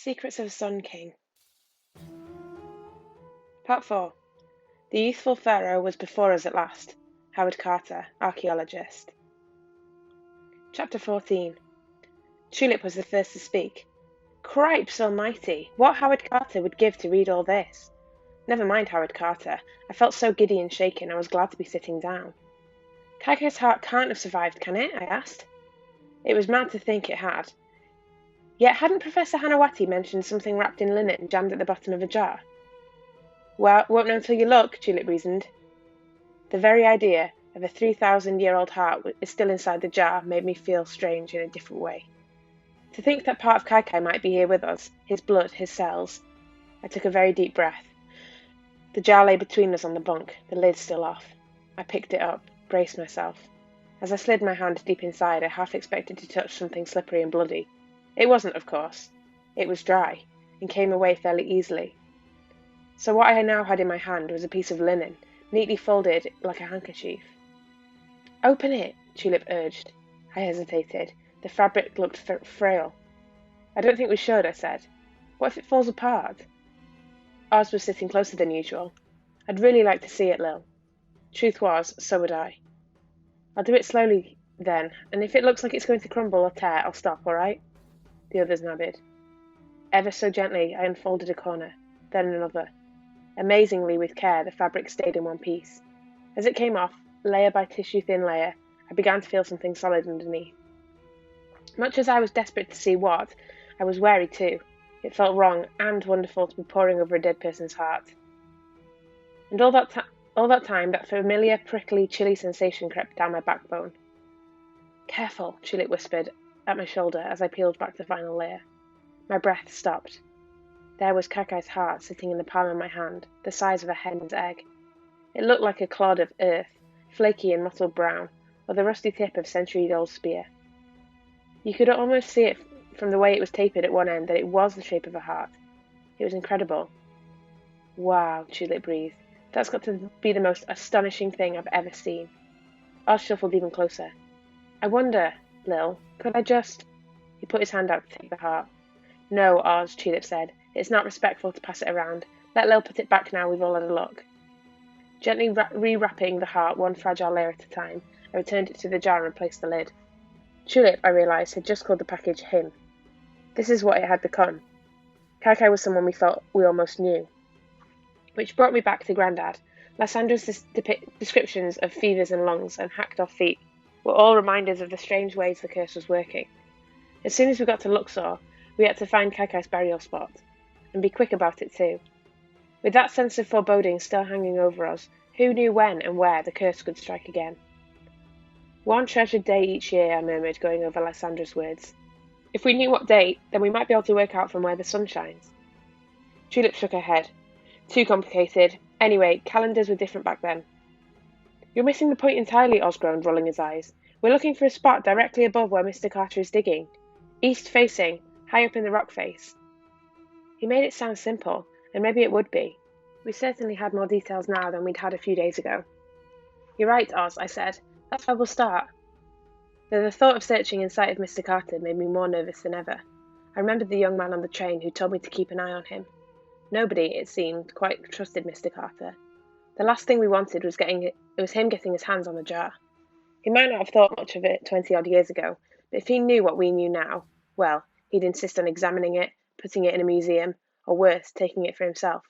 Secrets of a Sun King. Part 4. The youthful pharaoh was before us at last. Howard Carter, archaeologist. Chapter 14. Tulip was the first to speak. Cripes almighty, what Howard Carter would give to read all this. Never mind Howard Carter. I felt so giddy and shaken I was glad to be sitting down. Clychau'r's heart can't have survived, can it? I asked. It was mad to think it had. Yet hadn't Professor Hanawati mentioned something wrapped in linen jammed at the bottom of a jar? Well, won't know until you look, Tulip reasoned. The very idea of a 3,000-year-old heart is still inside the jar made me feel strange in a different way. To think that part of Clychau'r might be here with us, his blood, his cells. I took a very deep breath. The jar lay between us on the bunk, the lid still off. I picked it up, braced myself. As I slid my hand deep inside, I half expected to touch something slippery and bloody. It wasn't, of course. It was dry, and came away fairly easily. So what I now had in my hand was a piece of linen, neatly folded like a handkerchief. Open it, Tulip urged. I hesitated. The fabric looked frail. I don't think we should, I said. What if it falls apart? Oz was sitting closer than usual. I'd really like to see it, Lil. Truth was, so would I. I'll do it slowly, then, and if it looks like it's going to crumble or tear, I'll stop, all right? The others nodded. Ever so gently, I unfolded a corner, then another. Amazingly, with care, the fabric stayed in one piece. As it came off, layer by tissue-thin layer, I began to feel something solid underneath. Much as I was desperate to see what, I was wary too. It felt wrong and wonderful to be poring over a dead person's heart. And all that time, that familiar, prickly, chilly sensation crept down my backbone. Careful, Tulip whispered at my shoulder as I peeled back the final layer. My breath stopped. There was Clychau'r's heart sitting in the palm of my hand, the size of a hen's egg. It looked like a clod of earth, flaky and mottled brown, or the rusty tip of a century-old spear. You could almost see it from the way it was tapered at one end that it was the shape of a heart. It was incredible. Wow, Tulip breathed. That's got to be the most astonishing thing I've ever seen. Oz shuffled even closer. I wonder, Lil, could I just... He put his hand out to take the heart. No, Oz, Tulip said. It's not respectful to pass it around. Let Lil put it back now we've all had a look. Gently rewrapping the heart one fragile layer at a time, I returned it to the jar and replaced the lid. Tulip, I realised, had just called the package him. This is what it had become. Clychau'r was someone we felt we almost knew. Which brought me back to Grandad. Lysandra's descriptions of fevers and lungs and hacked-off feet were all reminders of the strange ways the curse was working. As soon as we got to Luxor, we had to find Clychau'r's burial spot, and be quick about it too. With that sense of foreboding still hanging over us, who knew when and where the curse could strike again? One treasured day each year, I murmured, going over Lysandra's words. If we knew what date, then we might be able to work out from where the sun shines. Tulip shook her head. Too complicated. Anyway, calendars were different back then. You're missing the point entirely, Oz groaned, rolling his eyes. We're looking for a spot directly above where Mr. Carter is digging. East-facing, high up in the rock face. He made it sound simple, and maybe it would be. We certainly had more details now than we'd had a few days ago. You're right, Oz, I said. That's where we'll start. Though the thought of searching in sight of Mr. Carter made me more nervous than ever. I remembered the young man on the train who told me to keep an eye on him. Nobody, it seemed, quite trusted Mr. Carter. The last thing we wanted was him getting his hands on the jar. He might not have thought much of it 20-odd years ago, but if he knew what we knew now, well, he'd insist on examining it, putting it in a museum, or worse, taking it for himself.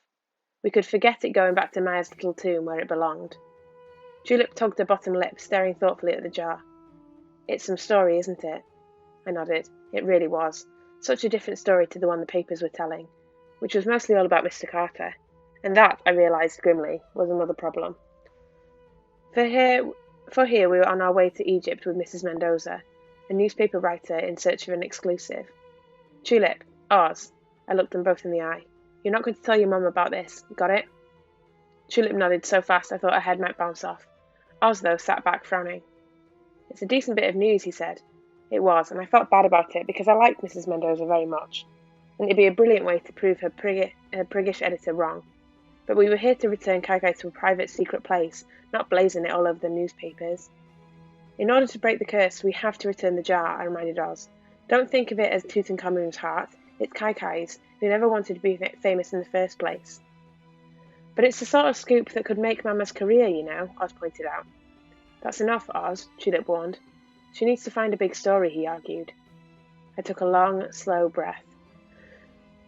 We could forget it going back to Maya's little tomb where it belonged. Tulip tugged her bottom lip, staring thoughtfully at the jar. It's some story, isn't it? I nodded. It really was. Such a different story to the one the papers were telling, which was mostly all about Mr. Carter. And that, I realised grimly, was another problem. For here we were on our way to Egypt with Mrs. Mendoza, a newspaper writer in search of an exclusive. Tulip, Oz, I looked them both in the eye. You're not going to tell your mum about this, got it? Tulip nodded so fast I thought her head might bounce off. Oz, though, sat back frowning. It's a decent bit of news, he said. It was, and I felt bad about it because I liked Mrs. Mendoza very much, and it'd be a brilliant way to prove her priggish editor wrong. But we were here to return Clychau'r to a private, secret place, not blazing it all over the newspapers. In order to break the curse, we have to return the jar, I reminded Oz. Don't think of it as Tutankhamun's heart. It's Clychau's, who never wanted to be famous in the first place. But it's the sort of scoop that could make Mama's career, you know, Oz pointed out. That's enough, Oz, Tulip warned. She needs to find a big story, he argued. I took a long, slow breath.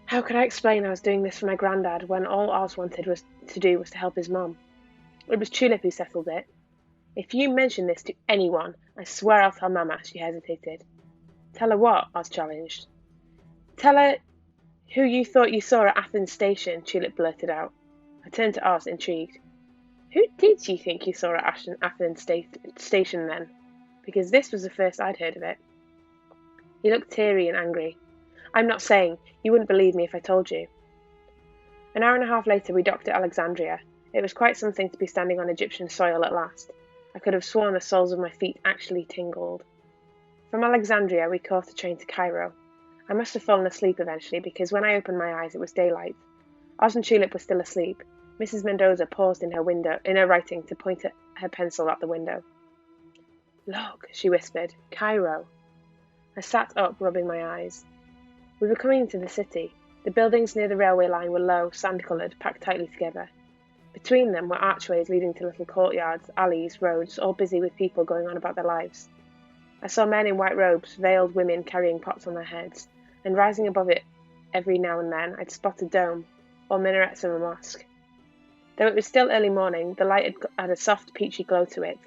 How could I explain I was doing this for my granddad when all Oz wanted to do was to help his mum? It was Tulip who settled it. If you mention this to anyone, I swear I'll tell Mama, she hesitated. Tell her what? Oz challenged. Tell her who you thought you saw at Athens Station, Tulip blurted out. I turned to Oz, intrigued. Who did you think you saw at Athens Station then? Because this was the first I'd heard of it. He looked teary and angry. I'm not saying. You wouldn't believe me if I told you. An hour and a half later we docked at Alexandria. It was quite something to be standing on Egyptian soil at last. I could have sworn the soles of my feet actually tingled. From Alexandria we caught a train to Cairo. I must have fallen asleep eventually because when I opened my eyes it was daylight. Oz and Tulip were still asleep. Mrs. Mendoza paused in her writing to point her pencil at the window. Look, she whispered. Cairo. I sat up, rubbing my eyes. We were coming into the city. The buildings near the railway line were low, sand-coloured, packed tightly together. Between them were archways leading to little courtyards, alleys, roads, all busy with people going on about their lives. I saw men in white robes, veiled women carrying pots on their heads, and rising above it every now and then I'd spot a dome, or minarets of a mosque. Though it was still early morning, the light had a soft, peachy glow to it.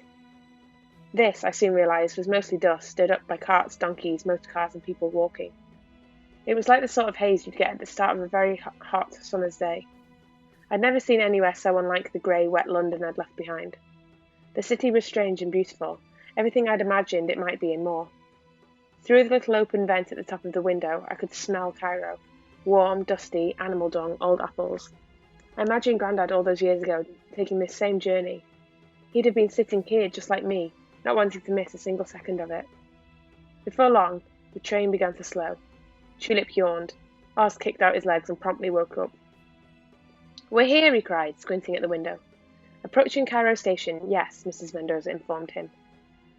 This, I soon realised, was mostly dust, stirred up by carts, donkeys, motorcars, and people walking. It was like the sort of haze you'd get at the start of a very hot summer's day. I'd never seen anywhere so unlike the grey, wet London I'd left behind. The city was strange and beautiful, everything I'd imagined it might be and more. Through the little open vent at the top of the window, I could smell Cairo. Warm, dusty, animal dung, old apples. I imagined Grandad all those years ago taking this same journey. He'd have been sitting here just like me, not wanting to miss a single second of it. Before long, the train began to slow. Tulip yawned. Oz kicked out his legs and promptly woke up. We're here, he cried, squinting at the window. Approaching Cairo Station, yes, Mrs. Mendoza informed him.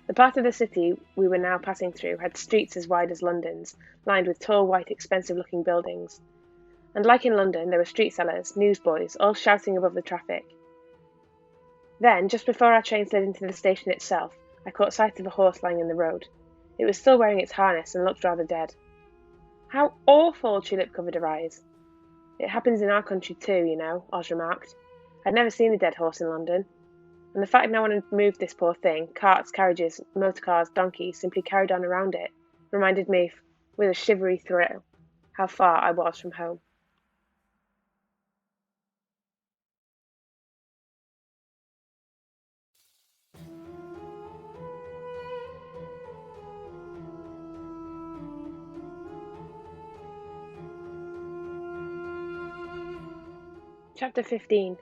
The part of the city we were now passing through had streets as wide as London's, lined with tall, white, expensive-looking buildings. And like in London, there were street sellers, newsboys, all shouting above the traffic. Then, just before our train slid into the station itself, I caught sight of a horse lying in the road. It was still wearing its harness and looked rather dead. How awful! Tulip covered her eyes. It happens in our country too, you know, Oz remarked. I'd never seen a dead horse in London. And the fact no one had moved this poor thing, carts, carriages, motorcars, donkeys, simply carried on around it, reminded me, with a shivery thrill, how far I was from home. Chapter 15.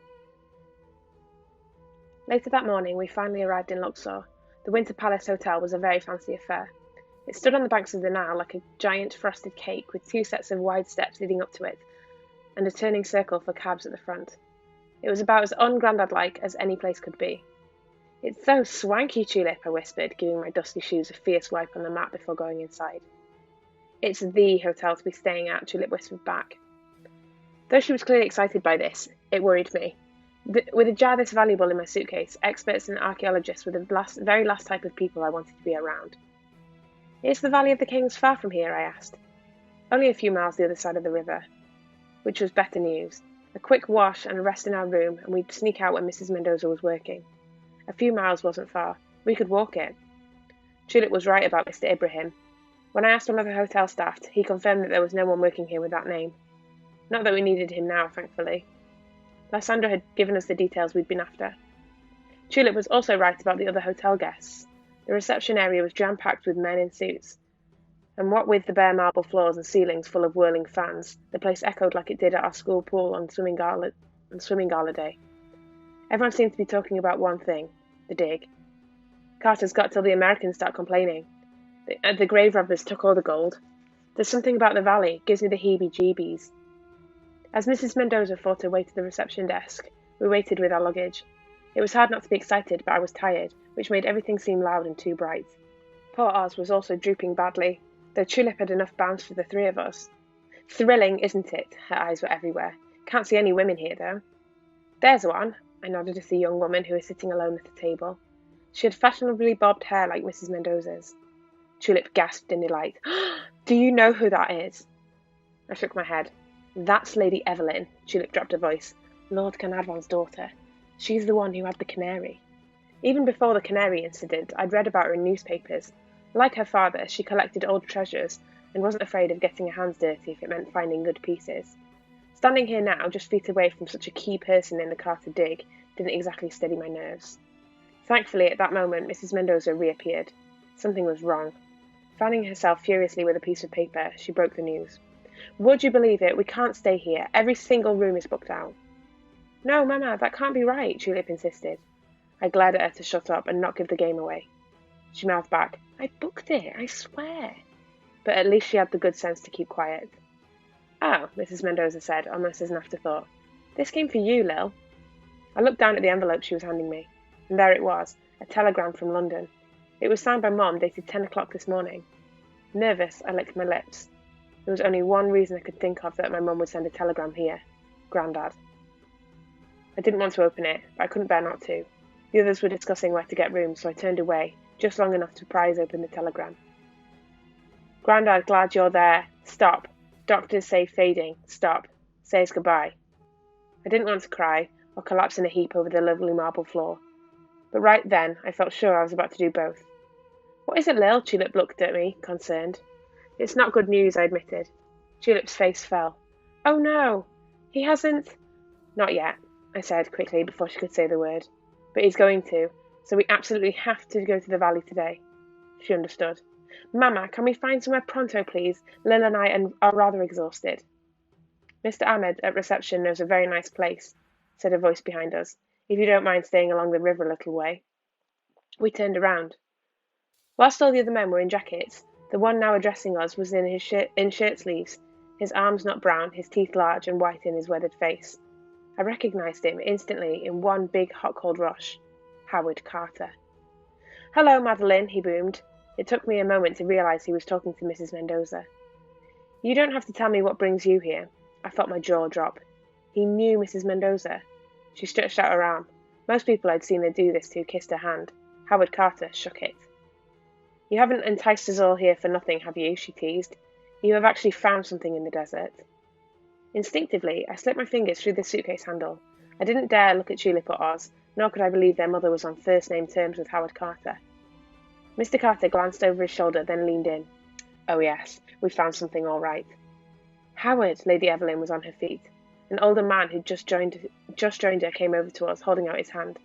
Later that morning we finally arrived in Luxor. The Winter Palace Hotel was a very fancy affair. It stood on the banks of the Nile like a giant frosted cake with 2 sets of wide steps leading up to it and a turning circle for cabs at the front. It was about as un-Grandad-like as any place could be. It's so swanky, Tulip, I whispered, giving my dusty shoes a fierce wipe on the mat before going inside. It's the hotel to be staying at, Tulip whispered back. Though she was clearly excited by this, it worried me. With a jar this valuable in my suitcase, experts and archaeologists were the very last type of people I wanted to be around. Is the Valley of the Kings far from here? I asked. Only a few miles the other side of the river, which was better news. A quick wash and a rest in our room, and we'd sneak out when Mrs. Mendoza was working. A few miles wasn't far. We could walk it. Tulip was right about Mr. Ibrahim. When I asked one of the hotel staff, he confirmed that there was no one working here with that name. Not that we needed him now, thankfully. Lysandra had given us the details we'd been after. Tulip was also right about the other hotel guests. The reception area was jam-packed with men in suits, and what with the bare marble floors and ceilings full of whirling fans, the place echoed like it did at our school pool on swimming gala day. Everyone seemed to be talking about one thing, the dig. Carter's got till the Americans start complaining. The grave robbers took all the gold. There's something about the valley, gives me the heebie-jeebies. As Mrs. Mendoza fought her way to the reception desk, we waited with our luggage. It was hard not to be excited, but I was tired, which made everything seem loud and too bright. Poor Oz was also drooping badly, though Tulip had enough bounce for the 3 of us. Thrilling, isn't it? Her eyes were everywhere. Can't see any women here, though. There's one. I nodded at the young woman who was sitting alone at the table. She had fashionably bobbed hair like Mrs. Mendoza's. Tulip gasped in delight. Do you know who that is? I shook my head. That's Lady Evelyn. Tulip dropped her voice. Lord Carnarvon's daughter. She's the one who had the canary. Even before the canary incident, I'd read about her in newspapers. Like her father, she collected old treasures and wasn't afraid of getting her hands dirty if it meant finding good pieces. Standing here now, just feet away from such a key person in the Carter dig, didn't exactly steady my nerves. Thankfully, at that moment, Mrs. Mendoza reappeared. Something was wrong. Fanning herself furiously with a piece of paper, she broke the news. Would you believe it? We can't stay here. Every single room is booked out. No, Mama, that can't be right, Tulip insisted. I glared at her to shut up and not give the game away. She mouthed back, I booked it, I swear. But at least she had the good sense to keep quiet. Oh, Mrs. Mendoza said, almost as an afterthought. This came for you, Lil. I looked down at the envelope she was handing me, and there it was, a telegram from London. It was signed by Mom, dated 10 o'clock this morning. Nervous, I licked my lips. There was only one reason I could think of that my mum would send a telegram here. Grandad. I didn't want to open it, but I couldn't bear not to. The others were discussing where to get rooms, so I turned away, just long enough to prise open the telegram. Grandad, glad you're there. Stop. Doctors say fading. Stop. Says goodbye. I didn't want to cry, or collapse in a heap over the lovely marble floor. But right then, I felt sure I was about to do both. What is it, Lil? Tulip looked at me, concerned. It's not good news, I admitted. Tulip's face fell. Oh no! He hasn't... Not yet, I said quickly before she could say the word. But he's going to, so we absolutely have to go to the valley today. She understood. Mama, can we find somewhere pronto, please? Lil and I are rather exhausted. Mr. Ahmed at reception knows a very nice place, said a voice behind us, if you don't mind staying along the river a little way. We turned around. Whilst all the other men were in jackets, the one now addressing us was in shirt sleeves, his arms not brown, his teeth large and white in his weathered face. I recognised him instantly in one big hot-cold rush. Howard Carter. Hello, Madeline, he boomed. It took me a moment to realise he was talking to Mrs. Mendoza. You don't have to tell me what brings you here. I felt my jaw drop. He knew Mrs. Mendoza. She stretched out her arm. Most people I'd seen her do this to kissed her hand. Howard Carter shook it. You haven't enticed us all here for nothing, have you? She teased. You have actually found something in the desert. Instinctively, I slipped my fingers through the suitcase handle. I didn't dare look at Tulip or Oz, nor could I believe their mother was on first-name terms with Howard Carter. Mr. Carter glanced over his shoulder, then leaned in. Oh yes, we found something all right. Howard, Lady Evelyn was on her feet. An older man who'd just joined her came over to us, holding out his hand.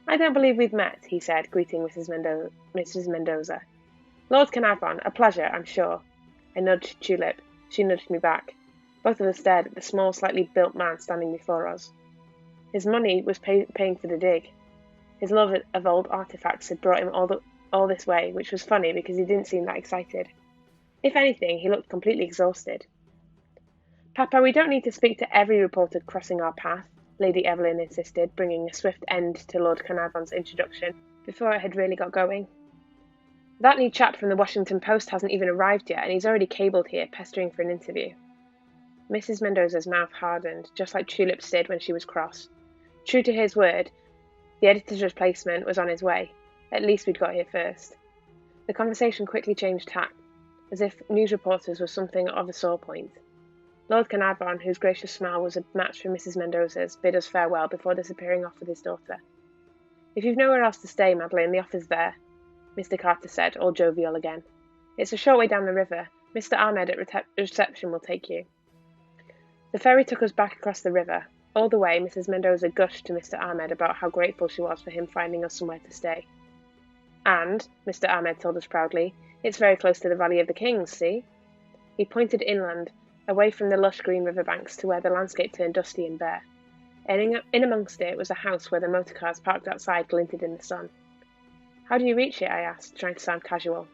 I don't believe we've met, he said, greeting Mrs. Mendoza. Lord Carnarvon, a pleasure, I'm sure. I nudged Tulip. She nudged me back. Both of us stared at the small, slightly built man standing before us. His money was paying for the dig. His love of old artefacts had brought him all this way, which was funny because he didn't seem that excited. If anything, he looked completely exhausted. Papa, we don't need to speak to every reporter crossing our path, Lady Evelyn insisted, bringing a swift end to Lord Carnarvon's introduction before it had really got going. That new chap from the Washington Post hasn't even arrived yet, and he's already cabled here, pestering for an interview. Mrs. Mendoza's mouth hardened, just like Tulip's did when she was cross. True to his word, the editor's replacement was on his way. At least we'd got here first. The conversation quickly changed tack, as if news reporters were something of a sore point. Lord Carnarvon, whose gracious smile was a match for Mrs. Mendoza's, bid us farewell before disappearing off with his daughter. If you've nowhere else to stay, Madeline, the offer's there, Mr. Carter said, all jovial again. It's a short way down the river. Mr. Ahmed at reception will take you. The ferry took us back across the river. All the way, Mrs. Mendoza gushed to Mr. Ahmed about how grateful she was for him finding us somewhere to stay. And, Mr. Ahmed told us proudly, it's very close to the Valley of the Kings, see? He pointed inland, away from the lush green riverbanks to where the landscape turned dusty and bare. And in amongst it was a house where the motorcars parked outside glinted in the sun. How do you reach it? I asked, trying to sound casual.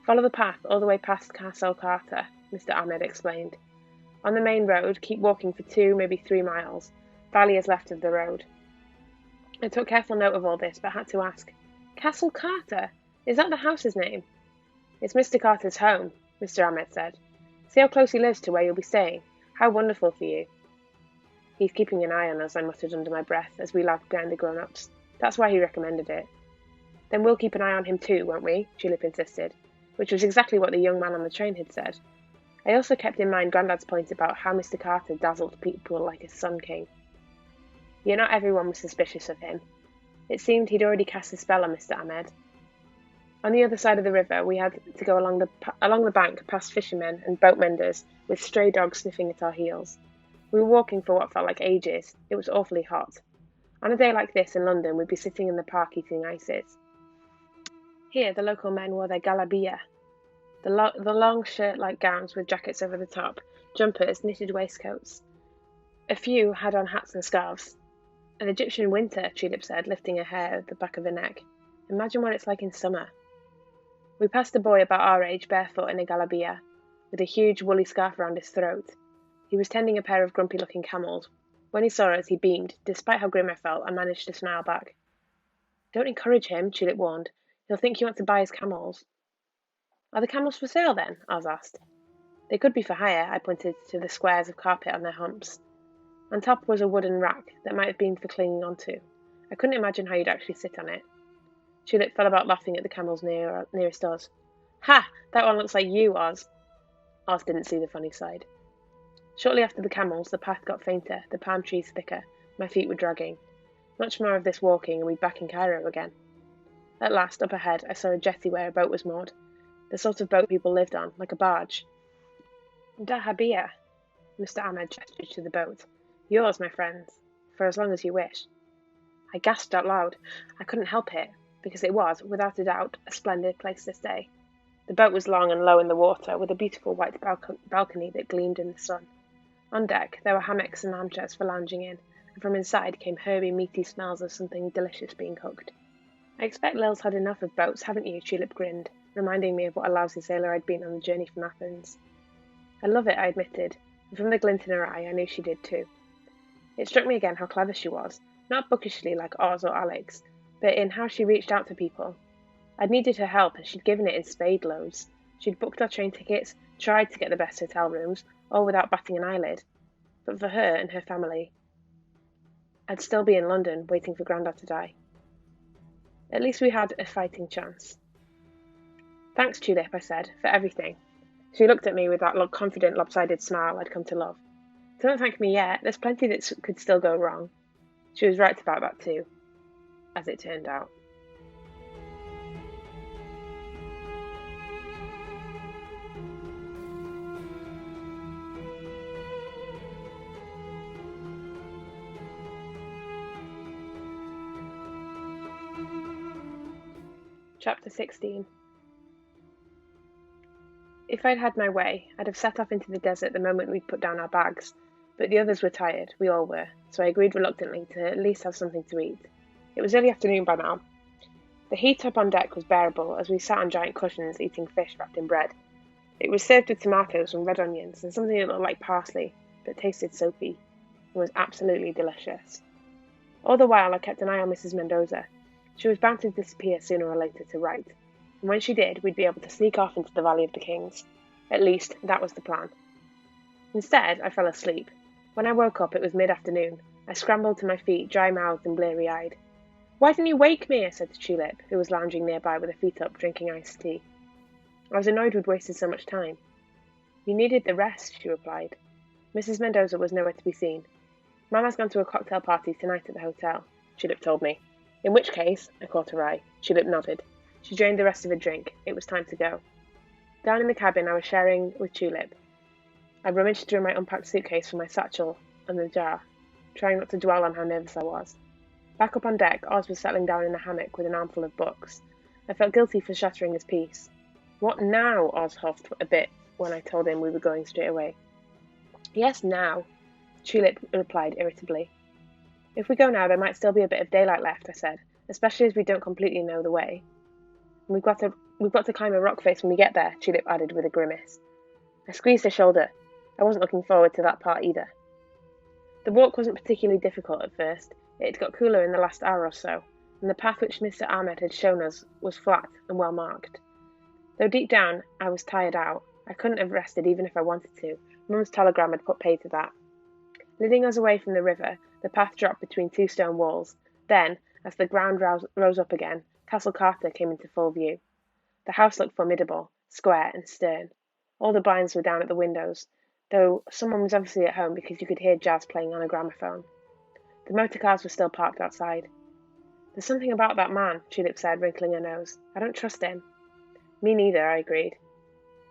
Follow the path all the way past Clychau'r Carter, Mr. Ahmed explained. On the main road, keep walking for 2, maybe 3 miles. Valley is left of the road. I took careful note of all this, but had to ask, Castle Carter? Is that the house's name? It's Mr. Carter's home, Mr. Ahmed said. See how close he lives to where you'll be staying. How wonderful for you. He's keeping an eye on us, I muttered under my breath as we lagged behind the grown-ups. That's why he recommended it. Then we'll keep an eye on him too, won't we? Tulip insisted, which was exactly what the young man on the train had said. I also kept in mind Grandad's point about how Mr. Carter dazzled people like a sun king. Yet not everyone was suspicious of him. It seemed he'd already cast a spell on Mr. Ahmed. On the other side of the river, we had to go along the bank past fishermen and boat menders, with stray dogs sniffing at our heels. We were walking for what felt like ages. It was awfully hot. On a day like this in London, we'd be sitting in the park eating ices. Here, the local men wore their galabia, the long shirt-like gowns with jackets over the top, jumpers, knitted waistcoats. A few had on hats and scarves. An Egyptian winter, Tulip said, lifting her hair at the back of her neck. Imagine what it's like in summer. We passed a boy about our age, barefoot in a galabia, with a huge woolly scarf around his throat. He was tending a pair of grumpy-looking camels. When he saw us, he beamed. Despite how grim I felt, I managed to smile back. Don't encourage him, Tulip warned. He'll think you want to buy his camels. Are the camels for sale, then? Oz asked. They could be for hire, I pointed to the squares of carpet on their humps. On top was a wooden rack that might have been for clinging onto. I couldn't imagine how you'd actually sit on it. Tulip fell about laughing at the camels nearest Oz. Ha! That one looks like you, Oz. Oz didn't see the funny side. Shortly after the camels, the path got fainter, the palm trees thicker. My feet were dragging. Much more of this walking, and we'd back in Cairo again. At last, up ahead, I saw a jetty where a boat was moored. The sort of boat people lived on, like a barge. Dahabia, Mr. Ahmed gestured to the boat. Yours, my friends, for as long as you wish. I gasped out loud. I couldn't help it, because it was, without a doubt, a splendid place to stay. The boat was long and low in the water, with a beautiful white balcony that gleamed in the sun. On deck, there were hammocks and armchairs for lounging in, and from inside came herby, meaty smells of something delicious being cooked. I expect Lil's had enough of boats, haven't you? Tulip grinned, reminding me of what a lousy sailor I'd been on the journey from Athens. I love it, I admitted, and from the glint in her eye, I knew she did too. It struck me again how clever she was, not bookishly like Oz or Alex, but in how she reached out to people. I'd needed her help, and she'd given it in spade loads. She'd booked our train tickets, tried to get the best hotel rooms, all without batting an eyelid. But for her and her family, I'd still be in London, waiting for Grandad to die. At least we had a fighting chance. Thanks, Tulip, I said, for everything. She looked at me with that confident, lopsided smile I'd come to love. Don't thank me yet. There's plenty that could still go wrong. She was right about that too, as it turned out. Chapter 16. If I'd had my way, I'd have set off into the desert the moment we'd put down our bags, but the others were tired, we all were, so I agreed reluctantly to at least have something to eat. It was early afternoon by now. The heat up on deck was bearable as we sat on giant cushions eating fish wrapped in bread. It was served with tomatoes and red onions and something that looked like parsley, but tasted soapy, and was absolutely delicious. All the while I kept an eye on Mrs. Mendoza. She was bound to disappear sooner or later to write, and when she did, we'd be able to sneak off into the Valley of the Kings. At least, that was the plan. Instead, I fell asleep. When I woke up, it was mid-afternoon. I scrambled to my feet, dry-mouthed and bleary-eyed. Why didn't you wake me? I said to Tulip, who was lounging nearby with her feet up, drinking iced tea. I was annoyed we'd wasted so much time. You needed the rest, she replied. Mrs. Mendoza was nowhere to be seen. Mama's gone to a cocktail party tonight at the hotel, Tulip told me. In which case, I caught her eye. Tulip nodded. She drained the rest of her drink. It was time to go. Down in the cabin, I was sharing with Tulip. I rummaged through my unpacked suitcase for my satchel and the jar, trying not to dwell on how nervous I was. Back up on deck, Oz was settling down in a hammock with an armful of books. I felt guilty for shattering his peace. What now? Oz huffed a bit when I told him we were going straight away. Yes, now, Tulip replied irritably. If we go now, there might still be a bit of daylight left, I said, especially as we don't completely know the way. And we've got to climb a rock face when we get there, Tulip added with a grimace. I squeezed her shoulder. I wasn't looking forward to that part either. The walk wasn't particularly difficult at first. It had got cooler in the last hour or so, and the path which Mr. Ahmed had shown us was flat and well marked. Though deep down I was tired out, I couldn't have rested even if I wanted to. Mum's telegram had put paid to that. Leading us away from the river, the path dropped between two stone walls. Then, as the ground rose up again, Castle Carter came into full view. The house looked formidable, square and stern. All the blinds were down at the windows, though someone was obviously at home because you could hear jazz playing on a gramophone. The motor cars were still parked outside. "There's something about that man," Tulip said, wrinkling her nose. "I don't trust him." "Me neither," I agreed.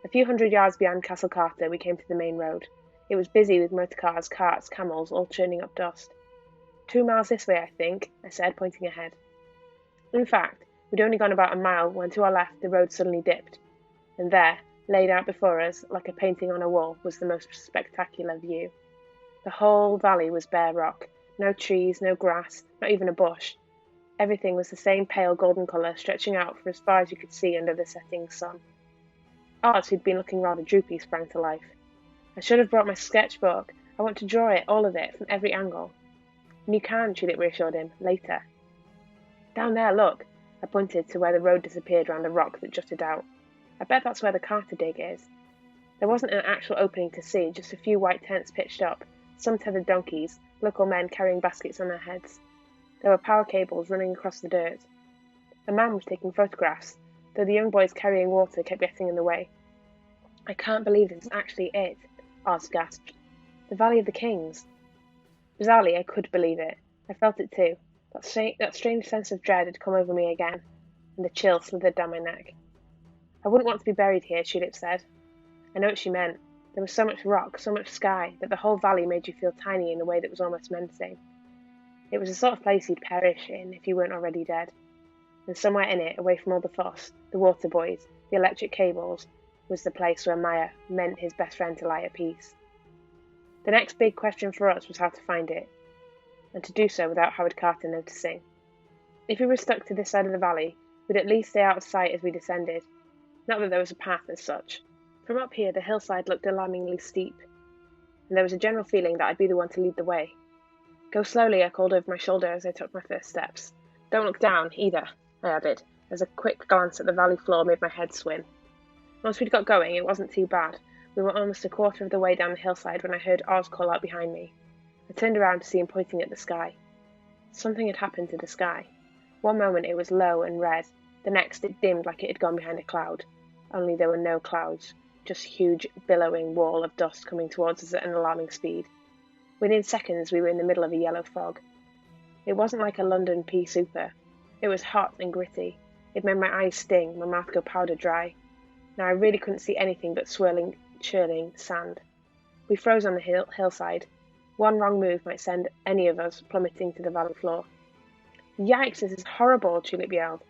A few hundred yards beyond Castle Carter, we came to the main road. It was busy with motor cars, carts, camels, all churning up dust. 2 miles this way, I think, I said, pointing ahead. In fact, we'd only gone about a mile when to our left the road suddenly dipped, and there, laid out before us, like a painting on a wall, was the most spectacular view. The whole valley was bare rock. No trees, no grass, not even a bush. Everything was the same pale golden colour, stretching out for as far as you could see under the setting sun. Oz, who'd been looking rather droopy, sprang to life. "I should have brought my sketchbook. I want to draw it, all of it, from every angle." "And you can," Tulip reassured him, "later." "Down there, look." I pointed to where the road disappeared round a rock that jutted out. "I bet that's where the Carter dig is." There wasn't an actual opening to see, just a few white tents pitched up, some tethered donkeys, local men carrying baskets on their heads. There were power cables running across the dirt. A man was taking photographs, though the young boys carrying water kept getting in the way. "I can't believe this is actually it," Oz gasped. "The Valley of the Kings." Bizarrely, I could believe it. I felt it too. That strange sense of dread had come over me again, and the chill slithered down my neck. "I wouldn't want to be buried here," Tulip said. I know what she meant. There was so much rock, so much sky, that the whole valley made you feel tiny in a way that was almost menacing. It was the sort of place you'd perish in if you weren't already dead. And somewhere in it, away from all the fuss, the water boys, the electric cables, was the place where Maya meant his best friend to lie at peace. The next big question for us was how to find it, and to do so without Howard Carter noticing. If we were stuck to this side of the valley, we'd at least stay out of sight as we descended. Not that there was a path as such. From up here, the hillside looked alarmingly steep, and there was a general feeling that I'd be the one to lead the way. "Go slowly," I called over my shoulder as I took my first steps. "Don't look down, either," I added, as a quick glance at the valley floor made my head swim. Once we'd got going, it wasn't too bad. We were almost a quarter of the way down the hillside when I heard Oz call out behind me. I turned around to see him pointing at the sky. Something had happened to the sky. One moment it was low and red, the next it dimmed like it had gone behind a cloud. Only there were no clouds, just a huge, billowing wall of dust coming towards us at an alarming speed. Within seconds we were in the middle of a yellow fog. It wasn't like a London pea super. It was hot and gritty. It made my eyes sting, my mouth go powder dry. Now I really couldn't see anything but swirling, churning sand. We froze on the hillside. One wrong move might send any of us plummeting to the valley floor. "Yikes, this is horrible," Tulip yelled.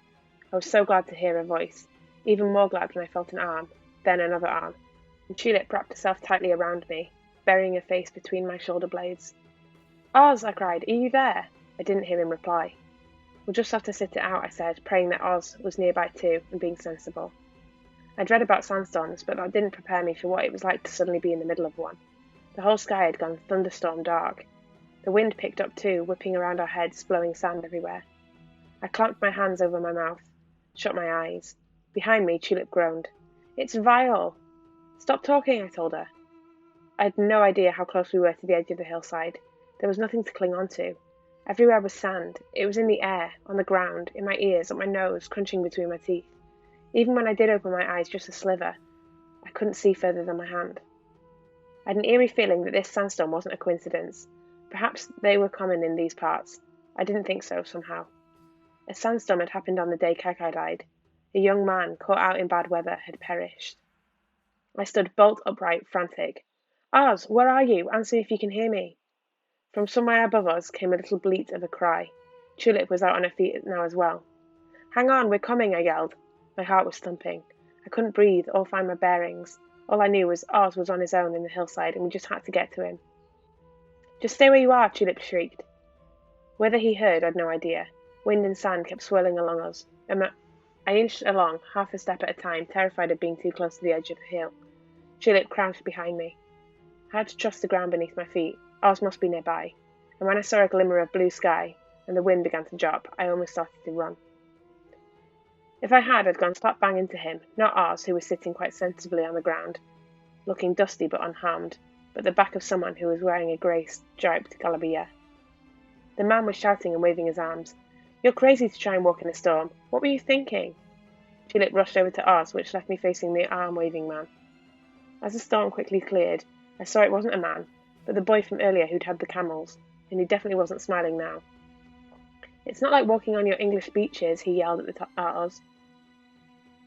I was so glad to hear her voice, even more glad when I felt an arm, then another arm, and Tulip wrapped herself tightly around me, burying her face between my shoulder blades. "Oz," I cried, "are you there?" I didn't hear him reply. "We'll just have to sit it out," I said, praying that Oz was nearby too, and being sensible. I'd read about sandstorms, but that didn't prepare me for what it was like to suddenly be in the middle of one. The whole sky had gone thunderstorm dark. The wind picked up too, whipping around our heads, blowing sand everywhere. I clamped my hands over my mouth, shut my eyes. Behind me, Tulip groaned. "It's vile!" "Stop talking," I told her. I had no idea how close we were to the edge of the hillside. There was nothing to cling on to. Everywhere was sand. It was in the air, on the ground, in my ears, up my nose, crunching between my teeth. Even when I did open my eyes just a sliver, I couldn't see further than my hand. I had an eerie feeling that this sandstorm wasn't a coincidence. Perhaps they were common in these parts. I didn't think so, somehow. A sandstorm had happened on the day Clychau'r died. A young man, caught out in bad weather, had perished. I stood bolt upright, frantic. "Oz, where are you? Answer if you can hear me." From somewhere above us came a little bleat of a cry. Tulip was out on her feet now as well. "Hang on, we're coming," I yelled. My heart was thumping. I couldn't breathe or find my bearings. All I knew was Oz was on his own in the hillside, and we just had to get to him. "Just stay where you are," Tulip shrieked. Whether he heard, I'd no idea. Wind and sand kept swirling along us. I inched along, half a step at a time, terrified of being too close to the edge of the hill. Tulip crouched behind me. I had to trust the ground beneath my feet. Oz must be nearby. And when I saw a glimmer of blue sky, and the wind began to drop, I almost started to run. If I had, I'd gone slap bang into him, not Oz, who was sitting quite sensibly on the ground. looking dusty but unharmed, but the back of someone who was wearing a grey striped galabeah. The man was shouting and waving his arms. "You're crazy to try and walk in a storm. What were you thinking?" Tulip rushed over to Oz, which left me facing the arm-waving man. As the storm quickly cleared, I saw it wasn't a man, but the boy from earlier who'd had the camels, and he definitely wasn't smiling now. "It's not like walking on your English beaches," he yelled at Oz.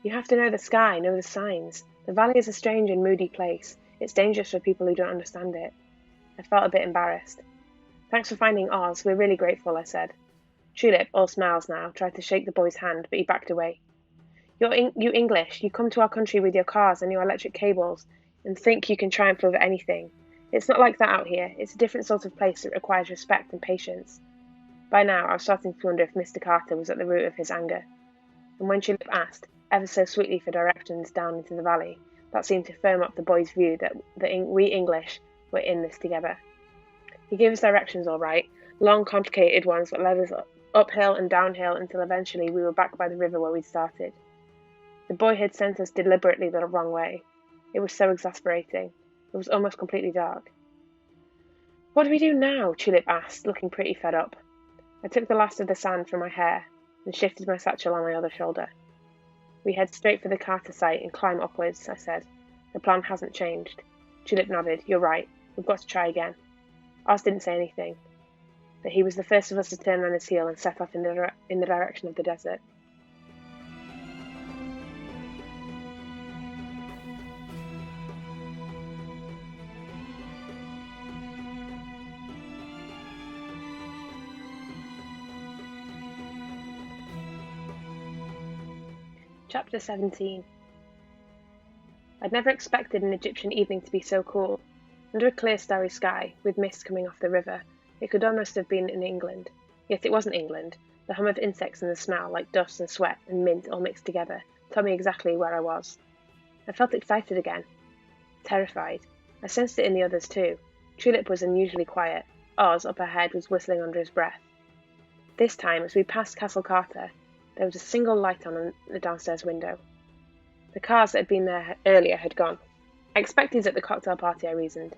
"You have to know the sky, know the signs. The valley is a strange and moody place. It's dangerous for people who don't understand it." I felt a bit embarrassed. "Thanks for finding Oz. We're really grateful," I said. Tulip, all smiles now, tried to shake the boy's hand, but he backed away. You English, you come to our country with your cars and your electric cables, and think you can triumph over anything. It's not like that out here. It's a different sort of place that requires respect and patience." By now, I was starting to wonder if Mr. Carter was at the root of his anger. And when Tulip asked, ever so sweetly, for directions down into the valley, that seemed to firm up the boy's view that we English were in this together. He gave us directions all right, long, complicated ones that led us uphill and downhill until eventually we were back by the river where we'd started. The boy had sent us deliberately the wrong way. It was so exasperating. It was almost completely dark. "What do we do now?" Tulip asked, looking pretty fed up. I took the last of the sand from my hair and shifted my satchel on my other shoulder. "We head straight for the Carter site and climb upwards," I said. "The plan hasn't changed." Tulip nodded. "You're right. We've got to try again." Oz didn't say anything, but he was the first of us to turn on his heel and set off in the direction of the desert. Chapter 17. I'd never expected an Egyptian evening to be so cool. Under a clear starry sky, with mist coming off the river, it could almost have been in England. Yet it wasn't England. The hum of insects and the smell, like dust and sweat and mint all mixed together, told me exactly where I was. I felt excited again. Terrified. I sensed it in the others too. Tulip was unusually quiet. Oz, up ahead, was whistling under his breath. This time, as we passed Castle Carter, there was a single light on the downstairs window. The cars that had been there earlier had gone. I expect he's at the cocktail party, I reasoned.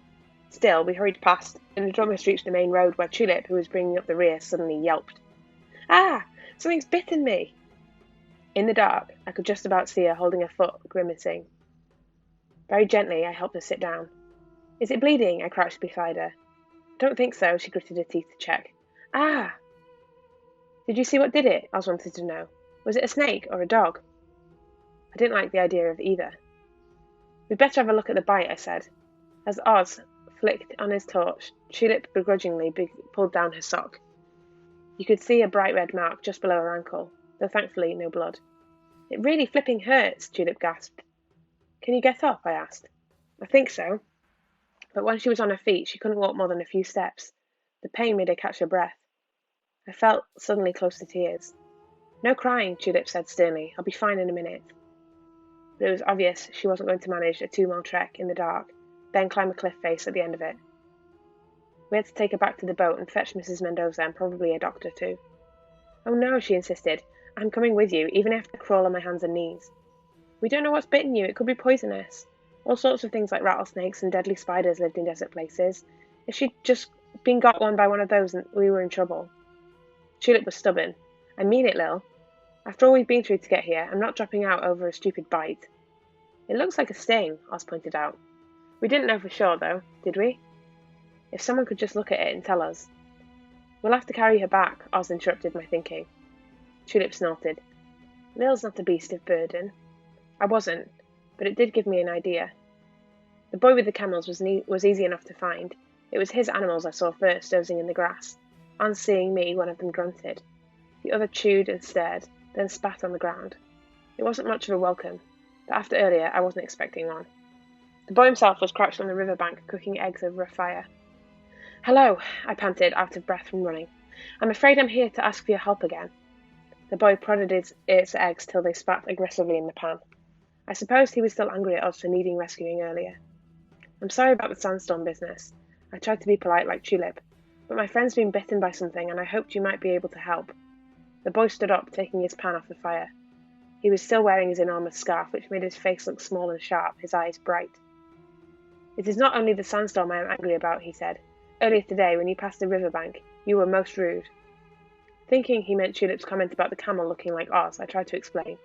Still, we hurried past, and had almost reached the main road where Tulip, who was bringing up the rear, suddenly yelped. "Ah! Something's bitten me!" In the dark, I could just about see her holding her foot, grimacing. Very gently, I helped her sit down. "Is it bleeding?" I crouched beside her. "Don't think so," she gritted her teeth to check. "Ah!" "Did you see what did it?" Oz wanted to know. "Was it a snake or a dog?" I didn't like the idea of either. "We'd better have a look at the bite," I said. As Oz flicked on his torch, Tulip begrudgingly pulled down her sock. You could see a bright red mark just below her ankle, though thankfully no blood. "It really flipping hurts," Tulip gasped. "Can you get up?" I asked. "I think so." But when she was on her feet, she couldn't walk more than a few steps. The pain made her catch her breath. I felt suddenly close to tears. "No crying," Tulip said sternly. "I'll be fine in a minute." But it was obvious she wasn't going to manage a 2-mile trek in the dark, then climb a cliff face at the end of it. We had to take her back to the boat and fetch Mrs. Mendoza and probably a doctor too. "Oh no," she insisted. "I'm coming with you, even if I have to crawl on my hands and knees." "We don't know what's bitten you. It could be poisonous. All sorts of things like rattlesnakes and deadly spiders lived in desert places. If she'd just been got one by one of those, we were in trouble." Tulip was stubborn. "I mean it, Lil. After all we've been through to get here, I'm not dropping out over a stupid bite." "It looks like a sting," Oz pointed out. "We didn't know for sure, though, did we? If someone could just look at it and tell us." "We'll have to carry her back," Oz interrupted my thinking. Tulip snorted. "Lil's not a beast of burden." I wasn't, but it did give me an idea. The boy with the camels was easy enough to find. It was his animals I saw first, dozing in the grass. On seeing me, one of them grunted. The other chewed and stared, then spat on the ground. It wasn't much of a welcome, but after earlier, I wasn't expecting one. The boy himself was crouched on the riverbank, cooking eggs over a fire. "Hello," I panted, out of breath from running. "I'm afraid I'm here to ask for your help again." The boy prodded its eggs till they spat aggressively in the pan. I supposed he was still angry at us for needing rescuing earlier. "I'm sorry about the sandstorm business." I tried to be polite like Tulip, "but my friend's been bitten by something and I hoped you might be able to help." The boy stood up, taking his pan off the fire. He was still wearing his enormous scarf, which made his face look small and sharp, his eyes bright. It is not only the sandstorm I am angry about, he said. Earlier today, when you passed the river bank, you were most rude. Thinking he meant Tulip's comment about the camel looking like Oz, I tried to explain.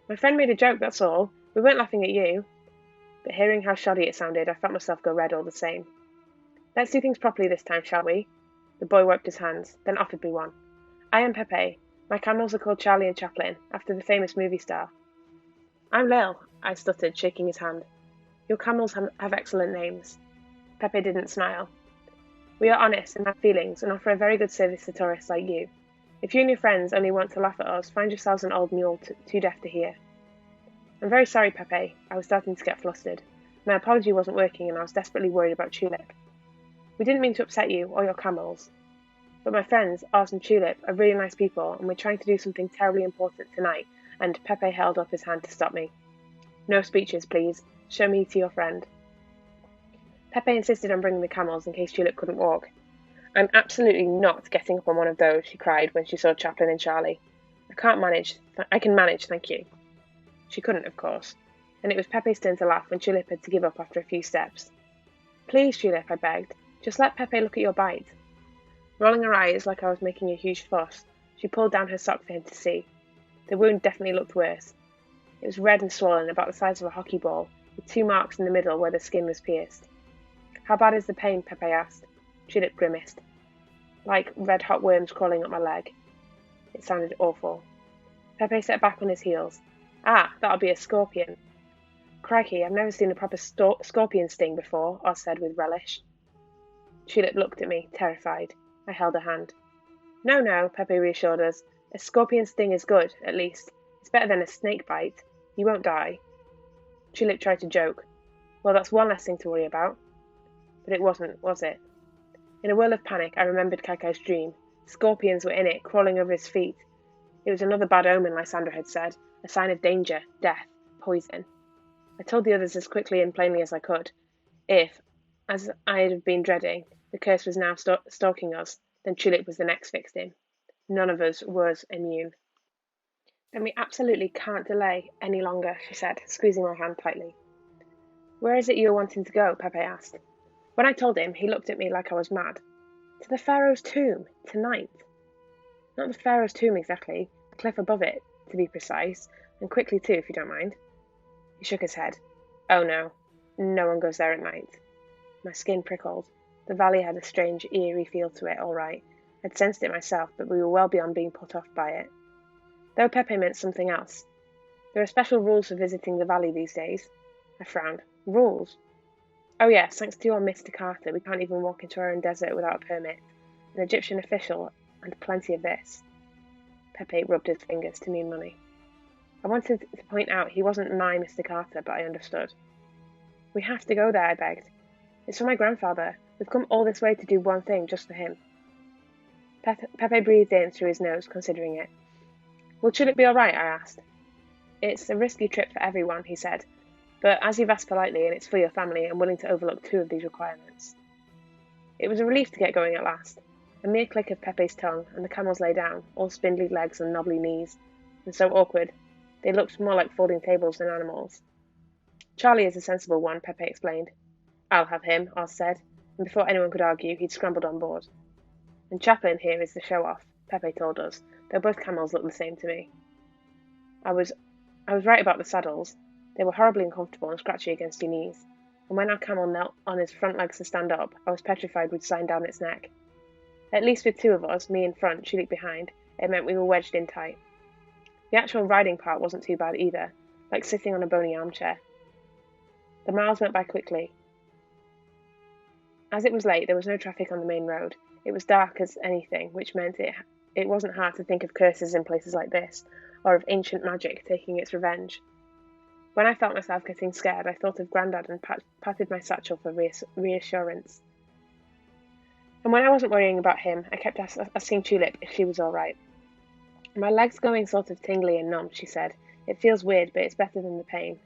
My friend made a joke, that's all. We weren't laughing at you. But hearing how shoddy it sounded, I felt myself go red all the same. Let's do things properly this time, shall we? The boy wiped his hands, then offered me one. I am Pepe. My camels are called Charlie and Chaplin, after the famous movie star. I'm Lil, I stuttered, shaking his hand. Your camels have excellent names. Pepe didn't smile. We are honest and have feelings and offer a very good service to tourists like you. If you and your friends only want to laugh at us, find yourselves an old mule too deaf to hear. I'm very sorry, Pepe. I was starting to get flustered. My apology wasn't working and I was desperately worried about Tulip. We didn't mean to upset you or your camels. But my friends, Oz and Tulip, are really nice people and we're trying to do something terribly important tonight, and Pepe held up his hand to stop me. No speeches, please. Show me to your friend. Pepe insisted on bringing the camels in case Tulip couldn't walk. I'm absolutely not getting up on one of those, she cried when she saw Chaplin and Charlie. I can manage, thank you. She couldn't, of course, and it was Pepe's turn to laugh when Tulip had to give up after a few steps. Please, Tulip, I begged, just let Pepe look at your bite. Rolling her eyes like I was making a huge fuss, she pulled down her sock for him to see. The wound definitely looked worse. It was red and swollen, about the size of a hockey ball, with 2 marks in the middle where the skin was pierced. How bad is the pain? Pepe asked. Tulip grimaced. Like red-hot worms crawling up my leg. It sounded awful. Pepe sat back on his heels. Ah, that'll be a scorpion. Crikey, I've never seen a proper scorpion sting before, Oz said with relish. Tulip looked at me, terrified. I held her hand. No, Pepe reassured us. A scorpion sting is good, at least. It's better than a snake bite. You won't die. Tulip tried to joke. Well, that's one less thing to worry about. But it wasn't, was it? In a whirl of panic, I remembered Clychau'r's dream. Scorpions were in it, crawling over his feet. It was another bad omen, Lysandra had said. A sign of danger, death, poison. I told the others as quickly and plainly as I could. If, as I had been dreading, the curse was now stalking us, then Tulip was the next victim. None of us was immune. Then we absolutely can't delay any longer, she said, squeezing my hand tightly. Where is it you're wanting to go? Pepe asked. When I told him, he looked at me like I was mad. To the Pharaoh's tomb, tonight. Not the Pharaoh's tomb exactly, the cliff above it, to be precise, and quickly too, if you don't mind. He shook his head. Oh no, no one goes there at night. My skin prickled. The valley had a strange, eerie feel to it, all right. I'd sensed it myself, but we were well beyond being put off by it. Though Pepe meant something else. There are special rules for visiting the valley these days. I frowned. Rules? Oh yes, thanks to your Mr. Carter, we can't even walk into our own desert without a permit. An Egyptian official, and plenty of this. Pepe rubbed his fingers to mean money. I wanted to point out he wasn't my Mr. Carter, but I understood. We have to go there, I begged. It's for my grandfather. We've come all this way to do one thing, just for him. Pepe breathed in through his nose, considering it. Will Tulip be all right? I asked. It's a risky trip for everyone, he said. But as you've asked politely and it's for your family, I'm willing to overlook 2 of these requirements. It was a relief to get going at last. A mere click of Pepe's tongue, and the camels lay down, all spindly legs and knobbly knees, and so awkward. They looked more like folding tables than animals. Charlie is a sensible one, Pepe explained. I'll have him, Oz said, and before anyone could argue, he'd scrambled on board. And Chaplin here is the show-off, Pepe told us, though both camels looked the same to me. I was right about the saddles. They were horribly uncomfortable and scratchy against your knees, and when our camel knelt on his front legs to stand up, I was petrified we'd sign down its neck. At least with 2 of us, me in front, Tulip behind, it meant we were wedged in tight. The actual riding part wasn't too bad either, like sitting on a bony armchair. The miles went by quickly. As it was late, there was no traffic on the main road. It was dark as anything, which meant it wasn't hard to think of curses in places like this, or of ancient magic taking its revenge. When I felt myself getting scared, I thought of Grandad and patted my satchel for reassurance. And when I wasn't worrying about him, I kept asking Tulip if she was all right. My leg's going sort of tingly and numb, she said. It feels weird, but it's better than the pain.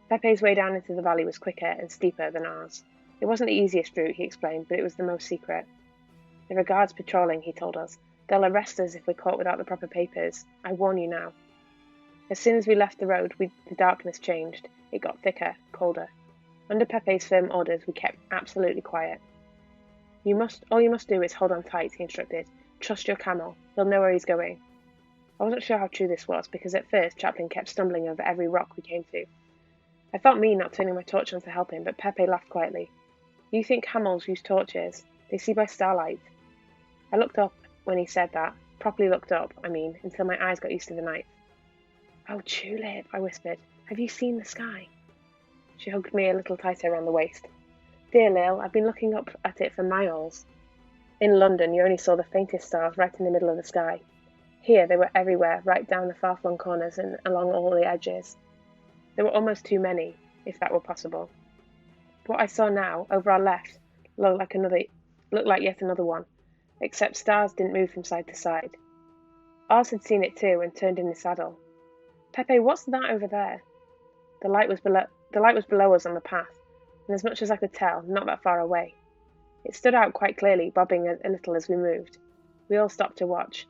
Pepe's way down into the valley was quicker and steeper than ours. It wasn't the easiest route, he explained, but it was the most secret. There are guards patrolling, he told us. They'll arrest us if we're caught without the proper papers. I warn you now. As soon as we left the road, the darkness changed. It got thicker, colder. Under Pepe's firm orders, we kept absolutely quiet. All you must do is hold on tight, he instructed. Trust your camel. He'll know where he's going. I wasn't sure how true this was, because at first Chaplin kept stumbling over every rock we came to. I felt mean not turning my torch on to help him, but Pepe laughed quietly. You think camels use torches? They see by starlight. I looked up when he said that, properly looked up, until my eyes got used to the night. Oh, Tulip, I whispered, have you seen the sky? She hugged me a little tighter around the waist. Dear Lil, I've been looking up at it for miles. In London, you only saw the faintest stars right in the middle of the sky. Here, they were everywhere, right down the far-flung corners and along all the edges. There were almost too many, if that were possible. What I saw now, over our left, looked like yet another one, except stars didn't move from side to side. Oz had seen it too and turned in his saddle. Pepe, what's that over there? The light was below us on the path, and as much as I could tell, not that far away. It stood out quite clearly, bobbing a little as we moved. We all stopped to watch.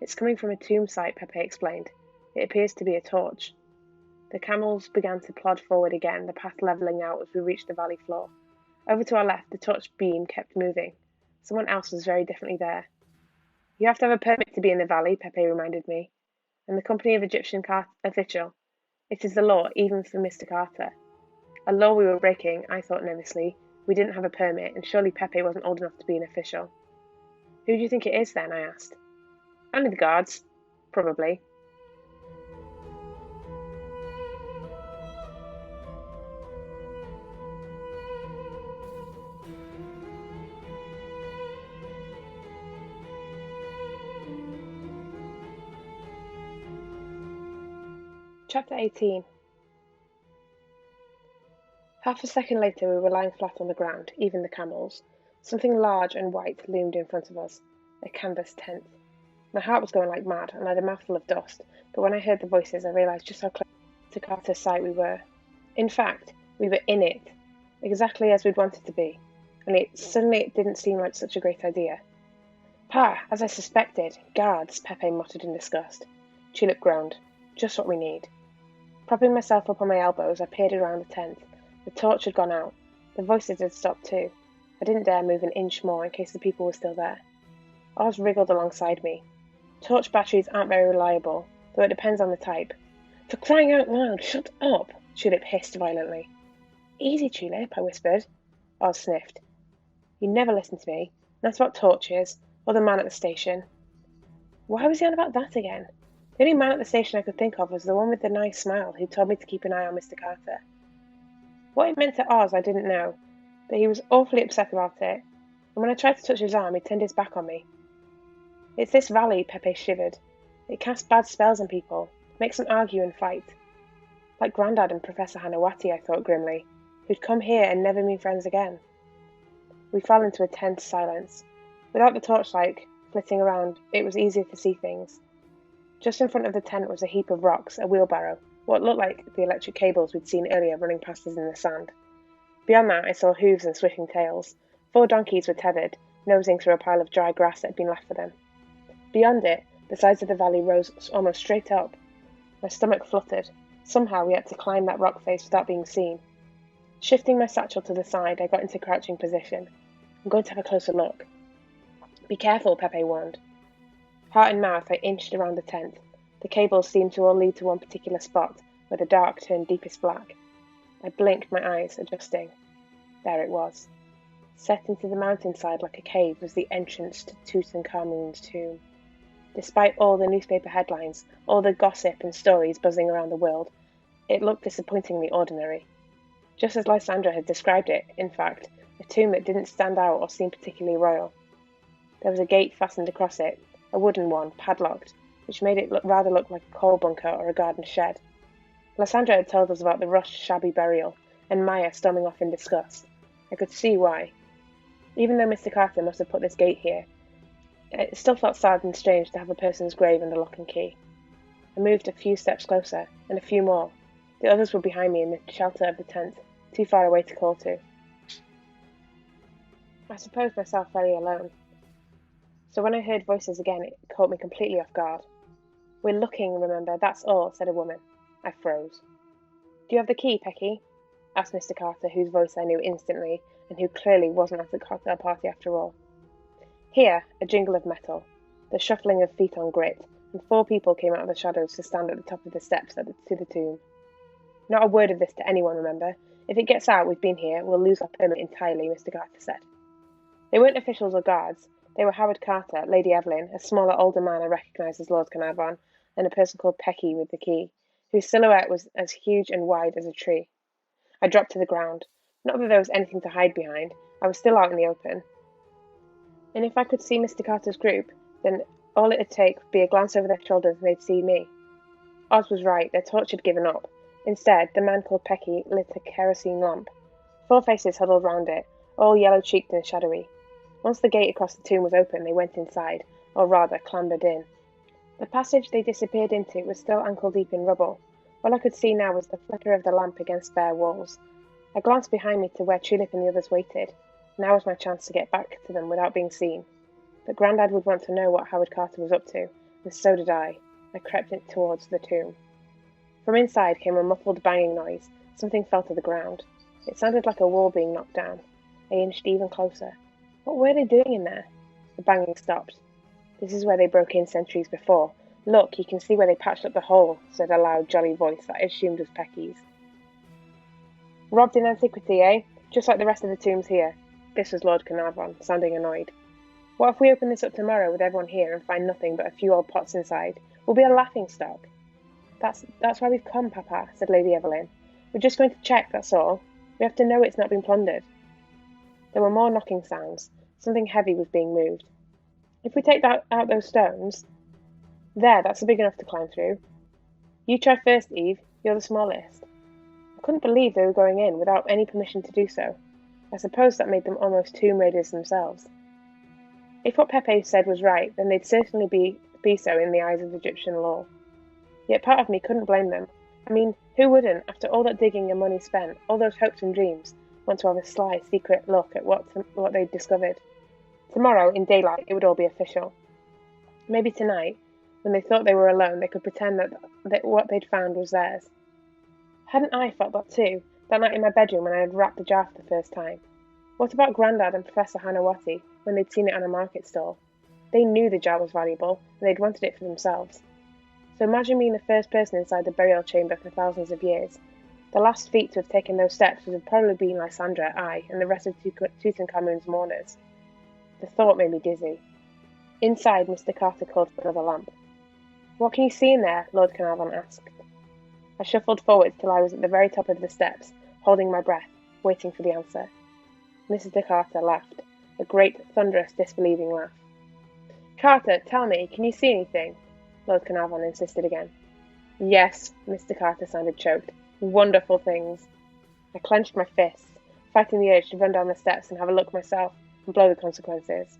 It's coming from a tomb site, Pepe explained. It appears to be a torch. The camels began to plod forward again, the path levelling out as we reached the valley floor. Over to our left, the torch beam kept moving. Someone else was very definitely there. You have to have a permit to be in the valley, Pepe reminded me. And the company of Egyptian official. It is the law, even for Mr. Carter. A law we were breaking, I thought nervously. We didn't have a permit, and surely Pepe wasn't old enough to be an official. Who do you think it is, then? I asked. Only the guards. Probably. Chapter 18. Half a second later we were lying flat on the ground, even the camels. Something large and white loomed in front of us, a canvas tent. My heart was going like mad, and I had a mouthful of dust, but when I heard the voices I realised just how close to Carter's sight we were. In fact, we were in it, exactly as we'd wanted to be, and suddenly it didn't seem like such a great idea. Pa, as I suspected, guards, Pepe muttered in disgust. Tulip groaned. Just what we need. Propping myself up on my elbows, I peered around the tent. The torch had gone out. The voices had stopped too. I didn't dare move an inch more in case the people were still there. Oz wriggled alongside me. Torch batteries aren't very reliable, though it depends on the type. For crying out loud, shut up! Tulip hissed violently. Easy, Tulip, I whispered. Oz sniffed. You never listen to me. Not about torches, or the man at the station. Why was he on about that again? The only man at the station I could think of was the one with the nice smile who told me to keep an eye on Mr. Carter. What it meant to Oz I didn't know, but he was awfully upset about it, and when I tried to touch his arm he turned his back on me. It's this valley, Pepe shivered. It casts bad spells on people, makes them argue and fight. Like Grandad and Professor Hanawati, I thought grimly, who'd come here and never been friends again. We fell into a tense silence. Without the torchlight flitting around, it was easier to see things. Just in front of the tent was a heap of rocks, a wheelbarrow, what looked like the electric cables we'd seen earlier running past us in the sand. Beyond that, I saw hooves and swishing tails. 4 donkeys were tethered, nosing through a pile of dry grass that had been left for them. Beyond it, the sides of the valley rose almost straight up. My stomach fluttered. Somehow we had to climb that rock face without being seen. Shifting my satchel to the side, I got into crouching position. I'm going to have a closer look. Be careful, Pepe warned. Heart in mouth, I inched around the tent. The cables seemed to all lead to one particular spot, where the dark turned deepest black. I blinked my eyes, adjusting. There it was. Set into the mountainside like a cave was the entrance to Tutankhamun's tomb. Despite all the newspaper headlines, all the gossip and stories buzzing around the world, it looked disappointingly ordinary. Just as Lysandra had described it, in fact, a tomb that didn't stand out or seem particularly royal. There was a gate fastened across it, a wooden one, padlocked, which made it rather look like a coal bunker or a garden shed. Lysandra had told us about the rushed, shabby burial, and Maya storming off in disgust. I could see why. Even though Mr. Carter must have put this gate here, it still felt sad and strange to have a person's grave under lock and key. I moved a few steps closer, and a few more. The others were behind me in the shelter of the tent, too far away to call to. I supposed myself very alone. So when I heard voices again, it caught me completely off guard. We're looking, remember, that's all, said a woman. I froze. Do you have the key, Pecky? asked Mr. Carter, whose voice I knew instantly, and who clearly wasn't at the cocktail party after all. Here, a jingle of metal, the shuffling of feet on grit, and 4 people came out of the shadows to stand at the top of the steps to the tomb. Not a word of this to anyone, remember. If it gets out we've been here, we'll lose our permit entirely, Mr. Carter said. They weren't officials or guards. They were Howard Carter, Lady Evelyn, a smaller, older man I recognised as Lord Carnarvon, and a person called Pecky with the key, whose silhouette was as huge and wide as a tree. I dropped to the ground. Not that there was anything to hide behind. I was still out in the open. And if I could see Mr. Carter's group, then all it'd take would be a glance over their shoulders and they'd see me. Oz was right. Their torch had given up. Instead, the man called Pecky lit a kerosene lamp. 4 faces huddled round it, all yellow-cheeked and shadowy. Once the gate across the tomb was open, they went inside, or rather, clambered in. The passage they disappeared into was still ankle-deep in rubble. All I could see now was the flicker of the lamp against bare walls. I glanced behind me to where Tulip and the others waited. Now was my chance to get back to them without being seen. But Grandad would want to know what Howard Carter was up to, and so did I. I crept towards the tomb. From inside came a muffled banging noise. Something fell to the ground. It sounded like a wall being knocked down. I inched even closer. What were they doing in there? The banging stopped. This is where they broke in centuries before. Look, you can see where they patched up the hole, said a loud, jolly voice that I assumed was Pecky's. Robbed in antiquity, eh? Just like the rest of the tombs here. This was Lord Carnarvon, sounding annoyed. What if we open this up tomorrow with everyone here and find nothing but a few old pots inside? We'll be a laughingstock. That's why we've come, Papa, said Lady Evelyn. We're just going to check, that's all. We have to know it's not been plundered. There were more knocking sounds. Something heavy was being moved. If we take out those stones... There, that's big enough to climb through. You try first, Eve. You're the smallest. I couldn't believe they were going in without any permission to do so. I suppose that made them almost tomb raiders themselves. If what Pepe said was right, then they'd certainly be so in the eyes of Egyptian law. Yet part of me couldn't blame them. I mean, who wouldn't, after all that digging and money spent, all those hopes and dreams, want to have a sly, secret look at what they'd discovered? Tomorrow, in daylight, it would all be official. Maybe tonight, when they thought they were alone, they could pretend that what they'd found was theirs. Hadn't I felt that too, that night in my bedroom when I had wrapped the jar for the first time? What about Grandad and Professor Hanawati, when they'd seen it on a market stall? They knew the jar was valuable, and they'd wanted it for themselves. So imagine being the first person inside the burial chamber for thousands of years. The last feet to have taken those steps would have probably been Lysandra, I, and the rest of Tutankhamun's mourners. The thought made me dizzy. Inside, Mr. Carter called for another lamp. What can you see in there? Lord Carnarvon asked. I shuffled forwards till I was at the very top of the steps, holding my breath, waiting for the answer. Mr. Carter laughed, a great, thunderous, disbelieving laugh. Carter, tell me, can you see anything? Lord Carnarvon insisted again. Yes, Mr. Carter sounded choked. Wonderful things. I clenched my fists, fighting the urge to run down the steps and have a look myself and blow the consequences.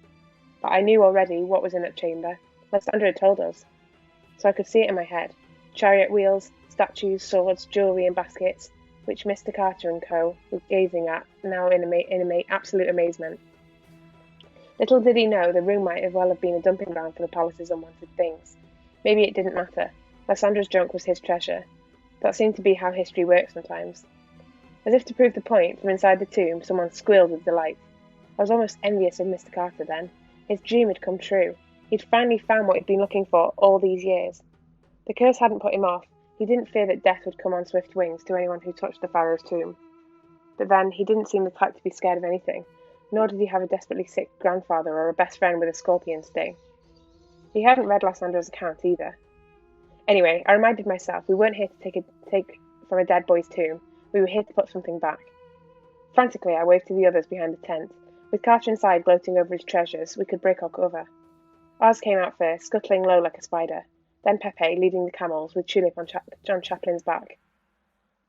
But I knew already what was in that chamber. Lysandra had told us. So I could see it in my head. Chariot wheels, statues, swords, jewellery and baskets, which Mr. Carter and co. were gazing at, now in absolute amazement. Little did he know the room might well have been a dumping ground for the palace's unwanted things. Maybe it didn't matter. Lysandra's junk was his treasure. That seemed to be how history works sometimes. As if to prove the point, from inside the tomb, someone squealed with delight. I was almost envious of Mr. Carter then. His dream had come true. He'd finally found what he'd been looking for all these years. The curse hadn't put him off. He didn't fear that death would come on swift wings to anyone who touched the pharaoh's tomb. But then, he didn't seem the type to be scared of anything, nor did he have a desperately sick grandfather or a best friend with a scorpion sting. He hadn't read Lysandra's account either. Anyway, I reminded myself we weren't here to take from a dead boy's tomb. We were here to put something back. Frantically, I waved to the others behind the tent. With Carter inside gloating over his treasures, we could break our cover. Oz came out first, scuttling low like a spider. Then Pepe, leading the camels, with Tulip on John Chaplin's back.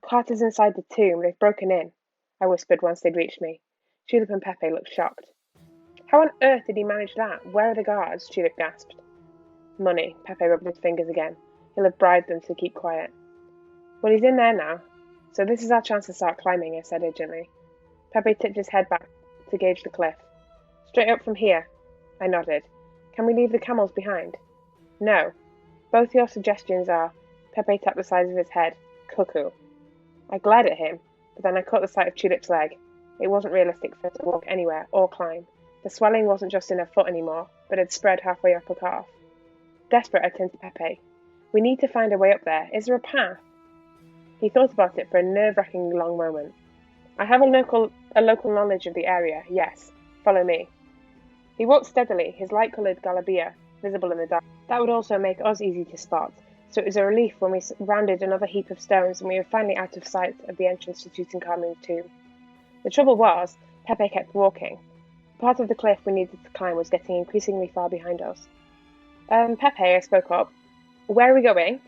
Carter's inside the tomb. They've broken in, I whispered once they'd reached me. Tulip and Pepe looked shocked. How on earth did he manage that? Where are the guards? Tulip gasped. Money. Pepe rubbed his fingers again. He'll have bribed them to keep quiet. Well, he's in there now. So this is our chance to start climbing, I said urgently. Pepe tipped his head back to gauge the cliff. Straight up from here. I nodded. Can we leave the camels behind? No. Both your suggestions are, Pepe tapped the sides of his head, cuckoo. I glared at him. but then I caught the sight of Tulip's leg. It wasn't realistic for her to walk anywhere or climb. The swelling wasn't just in her foot anymore, but had spread halfway up her calf. Desperate, I turned to Pepe. We need to find a way up there. Is there a path? He thought about it for a nerve-wracking long moment. I have a local knowledge of the area, yes. Follow me. He walked steadily, his light-coloured galabia visible in the dark. That would also make us easy to spot, so it was a relief when we rounded another heap of stones and we were finally out of sight of the entrance to Tutankhamun's tomb. The trouble was, Pepe kept walking. The part of the cliff we needed to climb was getting increasingly far behind us. Pepe, I spoke up. Where are we going?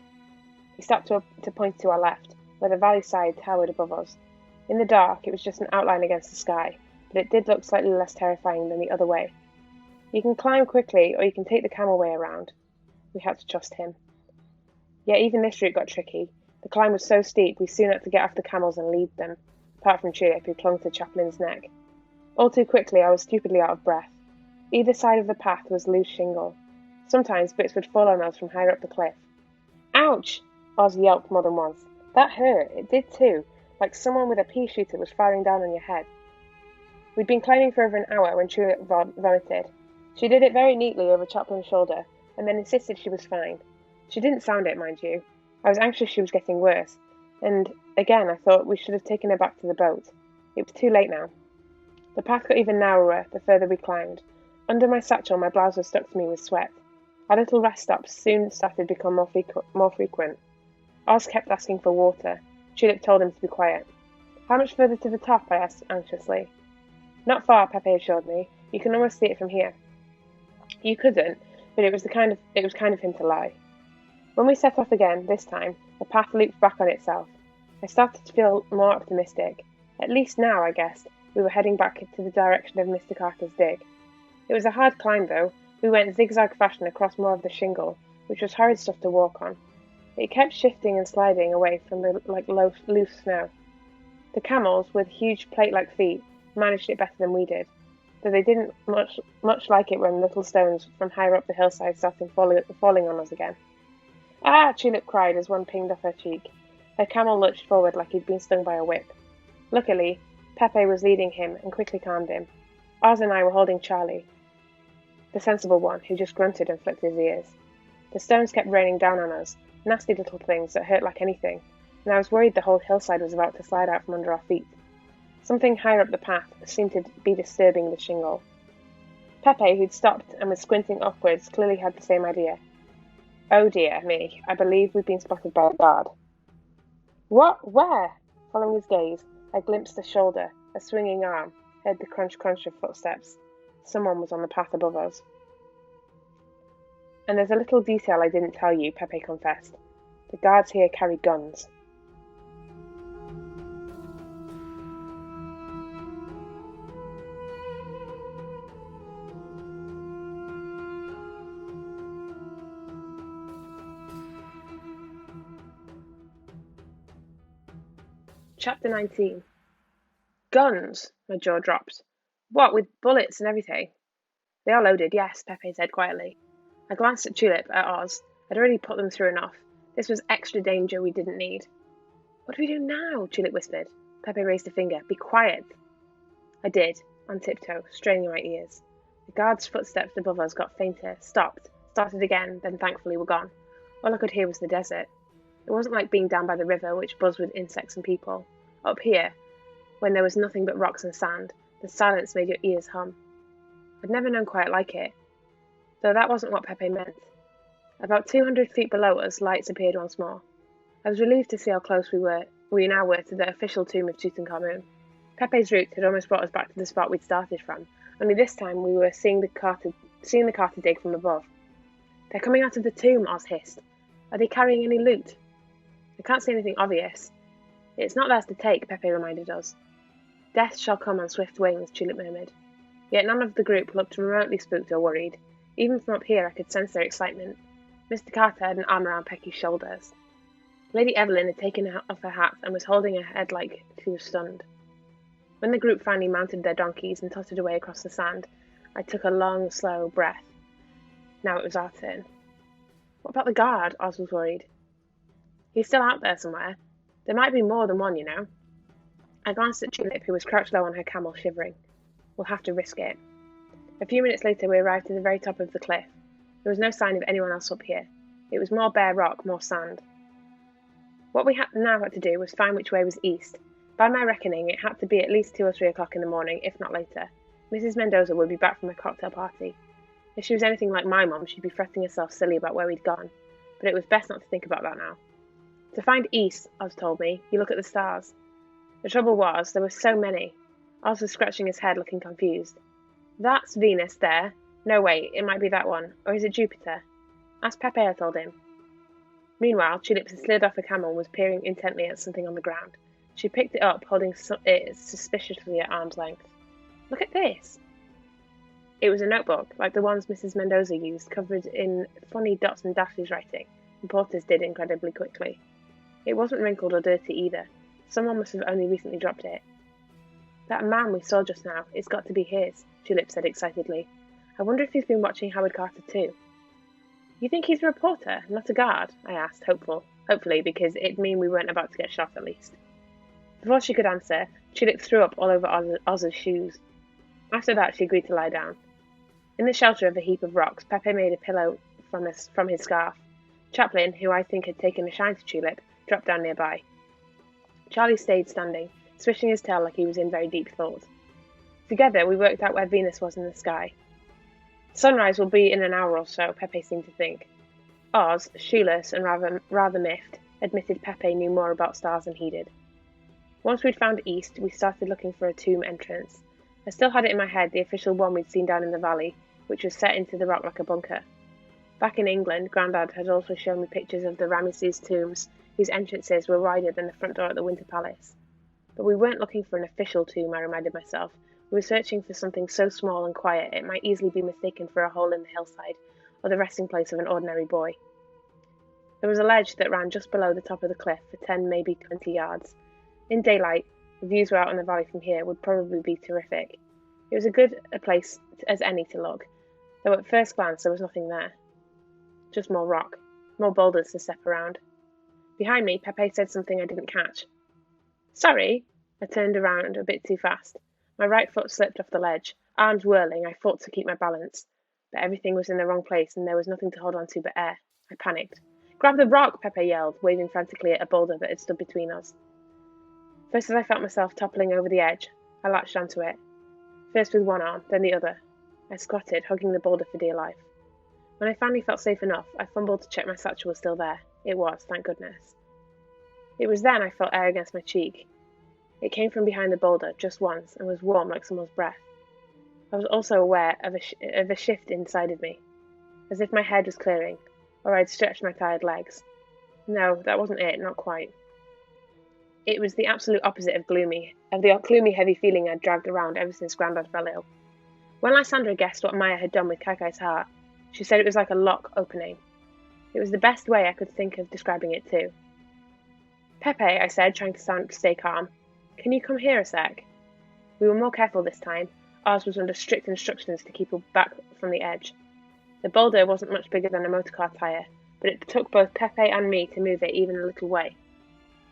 He stopped to point to our left, where the valley side towered above us. In the dark, it was just an outline against the sky, but it did look slightly less terrifying than the other way. You can climb quickly, or you can take the camel way around. We had to trust him. Yet even this route got tricky. The climb was so steep, we soon had to get off the camels and lead them, apart from Tulip, who clung to Chaplin's neck. All too quickly, I was stupidly out of breath. Either side of the path was loose shingle. Sometimes bits would fall on us from higher up the cliff. Ouch! Oz yelped more than once. That hurt. It did too, like someone with a pea shooter was firing down on your head. We'd been climbing for over an hour when Tulip vomited. She did it very neatly over Chaplin's shoulder, and then insisted she was fine. She didn't sound it, mind you. I was anxious she was getting worse, and again I thought we should have taken her back to the boat. It was too late now. The path got even narrower the further we climbed. Under my satchel, my blouse was stuck to me with sweat. Our little rest stops soon started to become more frequent. Oz kept asking for water. Tulip told him to be quiet. How much further to the top? I asked anxiously. Not far, Pepe assured me. You can almost see it from here. You couldn't, but it was kind of him to lie. When we set off again, this time, the path looped back on itself. I started to feel more optimistic. At least now, I guessed, we were heading back to the direction of Mr. Carter's dig. It was a hard climb, though. We went zigzag fashion across more of the shingle, which was horrid stuff to walk on. It kept shifting and sliding away from the loose snow. The camels, with huge plate-like feet, managed it better than we did, though they didn't much like it when little stones from higher up the hillside started falling on us again. Ah! Tulip cried as one pinged off her cheek. Her camel lurched forward like he'd been stung by a whip. Luckily, Pepe was leading him and quickly calmed him. Oz and I were holding Charlie, the sensible one, who just grunted and flipped his ears. The stones kept raining down on us, nasty little things that hurt like anything, and I was worried the whole hillside was about to slide out from under our feet. Something higher up the path seemed to be disturbing the shingle. Pepe, who'd stopped and was squinting upwards, clearly had the same idea. Oh dear me, I believe we've been spotted by a guard. What? Where? Following his gaze, I glimpsed a shoulder, a swinging arm, heard the crunch of footsteps. Someone was on the path above us. And there's a little detail I didn't tell you, Pepe confessed. The guards here carry guns. Chapter 19. Guns! My jaw dropped. What, with bullets and everything? They are loaded, yes, Pepe said quietly. I glanced at Tulip, at Oz. I'd already put them through enough. This was extra danger we didn't need. What do we do now? Tulip whispered. Pepe raised a finger. Be quiet. I did, on tiptoe, straining my ears. The guard's footsteps above us got fainter, stopped, started again, then thankfully were gone. All I could hear was the desert. It wasn't like being down by the river, which buzzed with insects and people. Up here, when there was nothing but rocks and sand, the silence made your ears hum. I'd never known quite like it, though that wasn't what Pepe meant. About 200 feet below us, lights appeared once more. I was relieved to see how close we now were to the official tomb of Tutankhamun. Pepe's route had almost brought us back to the spot we'd started from, only this time we were seeing the Carter dig from above. They're coming out of the tomb, Oz hissed. Are they carrying any loot? I can't see anything obvious. It's not theirs to take, Pepe reminded us. Death shall come on swift wings, Tulip murmured. Yet none of the group looked remotely spooked or worried. Even from up here I could sense their excitement. Mr. Carter had an arm around Pecky's shoulders. Lady Evelyn had taken off her hat and was holding her head like she was stunned. When the group finally mounted their donkeys and tottered away across the sand, I took a long, slow breath. Now it was our turn. What about the guard? Oz was worried. He's still out there somewhere. There might be more than one, you know. I glanced at Tulip, who was crouched low on her camel, shivering. We'll have to risk it. A few minutes later, we arrived at the very top of the cliff. There was no sign of anyone else up here. It was more bare rock, more sand. What we now had to do was find which way was east. By my reckoning, it had to be at least 2 or 3 o'clock in the morning, if not later. Mrs. Mendoza would be back from a cocktail party. If she was anything like my mum, she'd be fretting herself silly about where we'd gone, but it was best not to think about that now. To find east, Oz told me, you look at the stars. The trouble was, there were so many. Oz was scratching his head, looking confused. That's Venus there. No, wait, it might be that one. Or is it Jupiter? Ask Pepe, I told him. Meanwhile, Tulip had slid off her camel and was peering intently at something on the ground. She picked it up, holding it suspiciously at arm's length. Look at this! It was a notebook, like the ones Mrs. Mendoza used, covered in funny dots and dashes writing, and Porter's did incredibly quickly. It wasn't wrinkled or dirty either. Someone must have only recently dropped it. That man we saw just now, it's got to be his, Tulip said excitedly. I wonder if he's been watching Howard Carter too. You think he's a reporter, not a guard? I asked, hopefully, because it'd mean we weren't about to get shot at least. Before she could answer, Tulip threw up all over Oz's shoes. After that, she agreed to lie down. In the shelter of a heap of rocks, Pepe made a pillow from his scarf. Chaplin, who I think had taken a shine to Tulip, dropped down nearby. Charlie stayed standing, swishing his tail like he was in very deep thought. Together, we worked out where Venus was in the sky. Sunrise will be in an hour or so, Pepe seemed to think. Oz, shoeless and rather miffed, admitted Pepe knew more about stars than he did. Once we'd found east, we started looking for a tomb entrance. I still had it in my head, the official one we'd seen down in the valley, which was set into the rock like a bunker. Back in England, Grandad had also shown me pictures of the Ramesses tombs, whose entrances were wider than the front door at the Winter Palace. But we weren't looking for an official tomb, I reminded myself. We were searching for something so small and quiet it might easily be mistaken for a hole in the hillside, or the resting place of an ordinary boy. There was a ledge that ran just below the top of the cliff for 10, maybe 20 yards. In daylight, the views were out on the valley from here would probably be terrific. It was as good a place as any to look, though at first glance there was nothing there. Just more rock, more boulders to step around. Behind me, Pepe said something I didn't catch. Sorry, I turned around a bit too fast. My right foot slipped off the ledge. Arms whirling, I fought to keep my balance. But everything was in the wrong place and there was nothing to hold on to but air. I panicked. Grab the rock, Pepe yelled, waving frantically at a boulder that had stood between us. First as I felt myself toppling over the edge, I latched onto it. First with one arm, then the other. I squatted, hugging the boulder for dear life. When I finally felt safe enough, I fumbled to check my satchel was still there. It was, thank goodness. It was then I felt air against my cheek. It came from behind the boulder, just once, and was warm like someone's breath. I was also aware of a shift inside of me, as if my head was clearing, or I'd stretched my tired legs. No, that wasn't it, not quite. It was the absolute opposite of the gloomy, heavy feeling I'd dragged around ever since Grandad fell ill. When Lysandra guessed what Maya had done with Clychau'r's heart, she said it was like a lock opening. It was the best way I could think of describing it too. Pepe, I said, trying to stay calm. Can you come here a sec? We were more careful this time. Oz was under strict instructions to keep her back from the edge. The boulder wasn't much bigger than a motorcar tyre, but it took both Pepe and me to move it even a little way.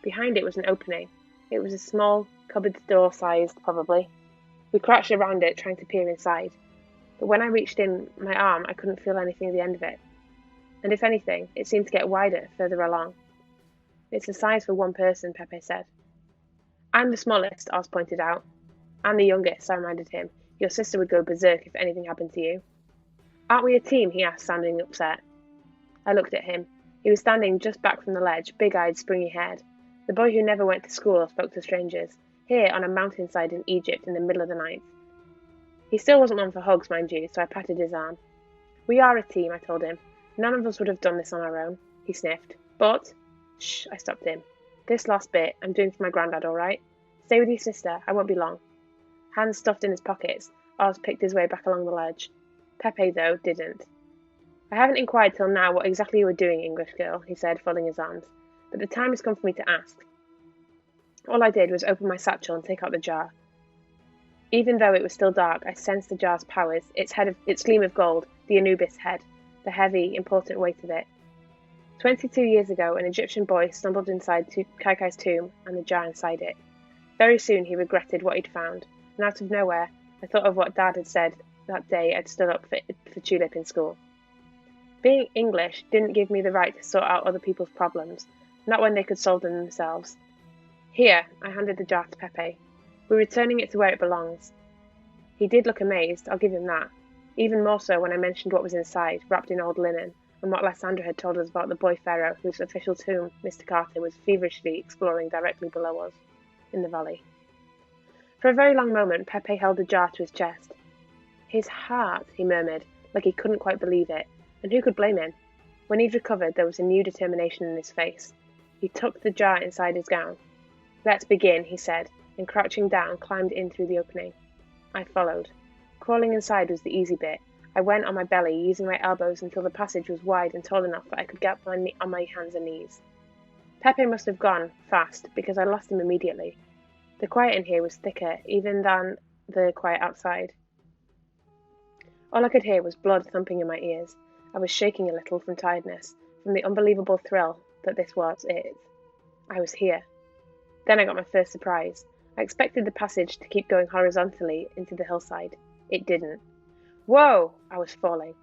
Behind it was an opening. It was a small, cupboard door-sized, probably. We crouched around it, trying to peer inside. But when I reached in my arm, I couldn't feel anything at the end of it. And if anything, it seemed to get wider further along. It's the size for one person, Pepe said. I'm the smallest, Oz pointed out. I'm the youngest, I reminded him. Your sister would go berserk if anything happened to you. Aren't we a team? He asked, sounding upset. I looked at him. He was standing just back from the ledge, big-eyed, springy-haired. The boy who never went to school or spoke to strangers, here on a mountainside in Egypt in the middle of the night. He still wasn't one for hugs, mind you, so I patted his arm. We are a team, I told him. None of us would have done this on our own, he sniffed. But, shh, I stopped him. This last bit, I'm doing for my Grandad, all right? Stay with your sister, I won't be long. Hands stuffed in his pockets, Oz picked his way back along the ledge. Pepe, though, didn't. I haven't inquired till now what exactly you were doing, English girl, he said, folding his arms. But the time has come for me to ask. All I did was open my satchel and take out the jar. Even though it was still dark, I sensed the jar's powers, its gleam of gold, the Anubis head, the heavy, important weight of it. 22 years ago, an Egyptian boy stumbled inside Clychau'r's tomb and the jar inside it. Very soon he regretted what he'd found, and out of nowhere I thought of what Dad had said that day I'd stood up for Tulip in school. Being English didn't give me the right to sort out other people's problems, not when they could solve them themselves. Here, I handed the jar to Pepe. We're returning it to where it belongs. He did look amazed, I'll give him that, even more so when I mentioned what was inside, wrapped in old linen, and what Lysandra had told us about the boy pharaoh whose official tomb Mr. Carter was feverishly exploring directly below us, in the valley. For a very long moment, Pepe held the jar to his chest. His heart, he murmured, like he couldn't quite believe it, and who could blame him? When he'd recovered, there was a new determination in his face. He tucked the jar inside his gown. Let's begin, he said, and crouching down, climbed in through the opening. I followed. Crawling inside was the easy bit. I went on my belly, using my elbows until the passage was wide and tall enough that I could get on my hands and knees. Pepe must have gone fast, because I lost him immediately. The quiet in here was thicker even than the quiet outside. All I could hear was blood thumping in my ears. I was shaking a little from tiredness, from the unbelievable thrill that this was it. I was here. Then I got my first surprise. I expected the passage to keep going horizontally into the hillside. It didn't. Whoa! I was falling.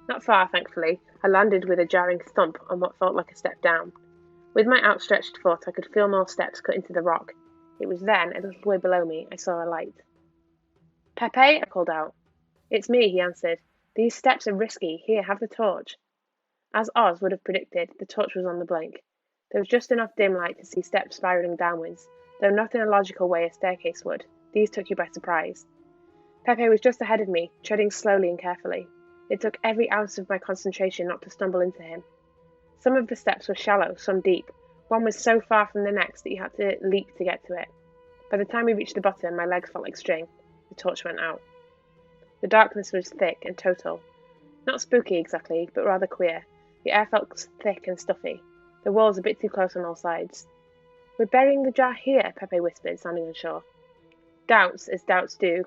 Not far, thankfully. I landed with a jarring thump on what felt like a step down. With my outstretched foot, I could feel more steps cut into the rock. It was then, a little way below me, I saw a light. Pepe, I called out. It's me, he answered. These steps are risky. Here, have the torch. As Oz would have predicted, the torch was on the blink. There was just enough dim light to see steps spiralling downwards, though not in a logical way a staircase would. These took you by surprise. Pepe was just ahead of me, treading slowly and carefully. It took every ounce of my concentration not to stumble into him. Some of the steps were shallow, some deep. One was so far from the next that you had to leap to get to it. By the time we reached the bottom, my legs felt like string. The torch went out. The darkness was thick and total. Not spooky exactly, but rather queer. The air felt thick and stuffy. The walls a bit too close on all sides. We're burying the jar here, Pepe whispered, sounding unsure. Doubts, as doubts do,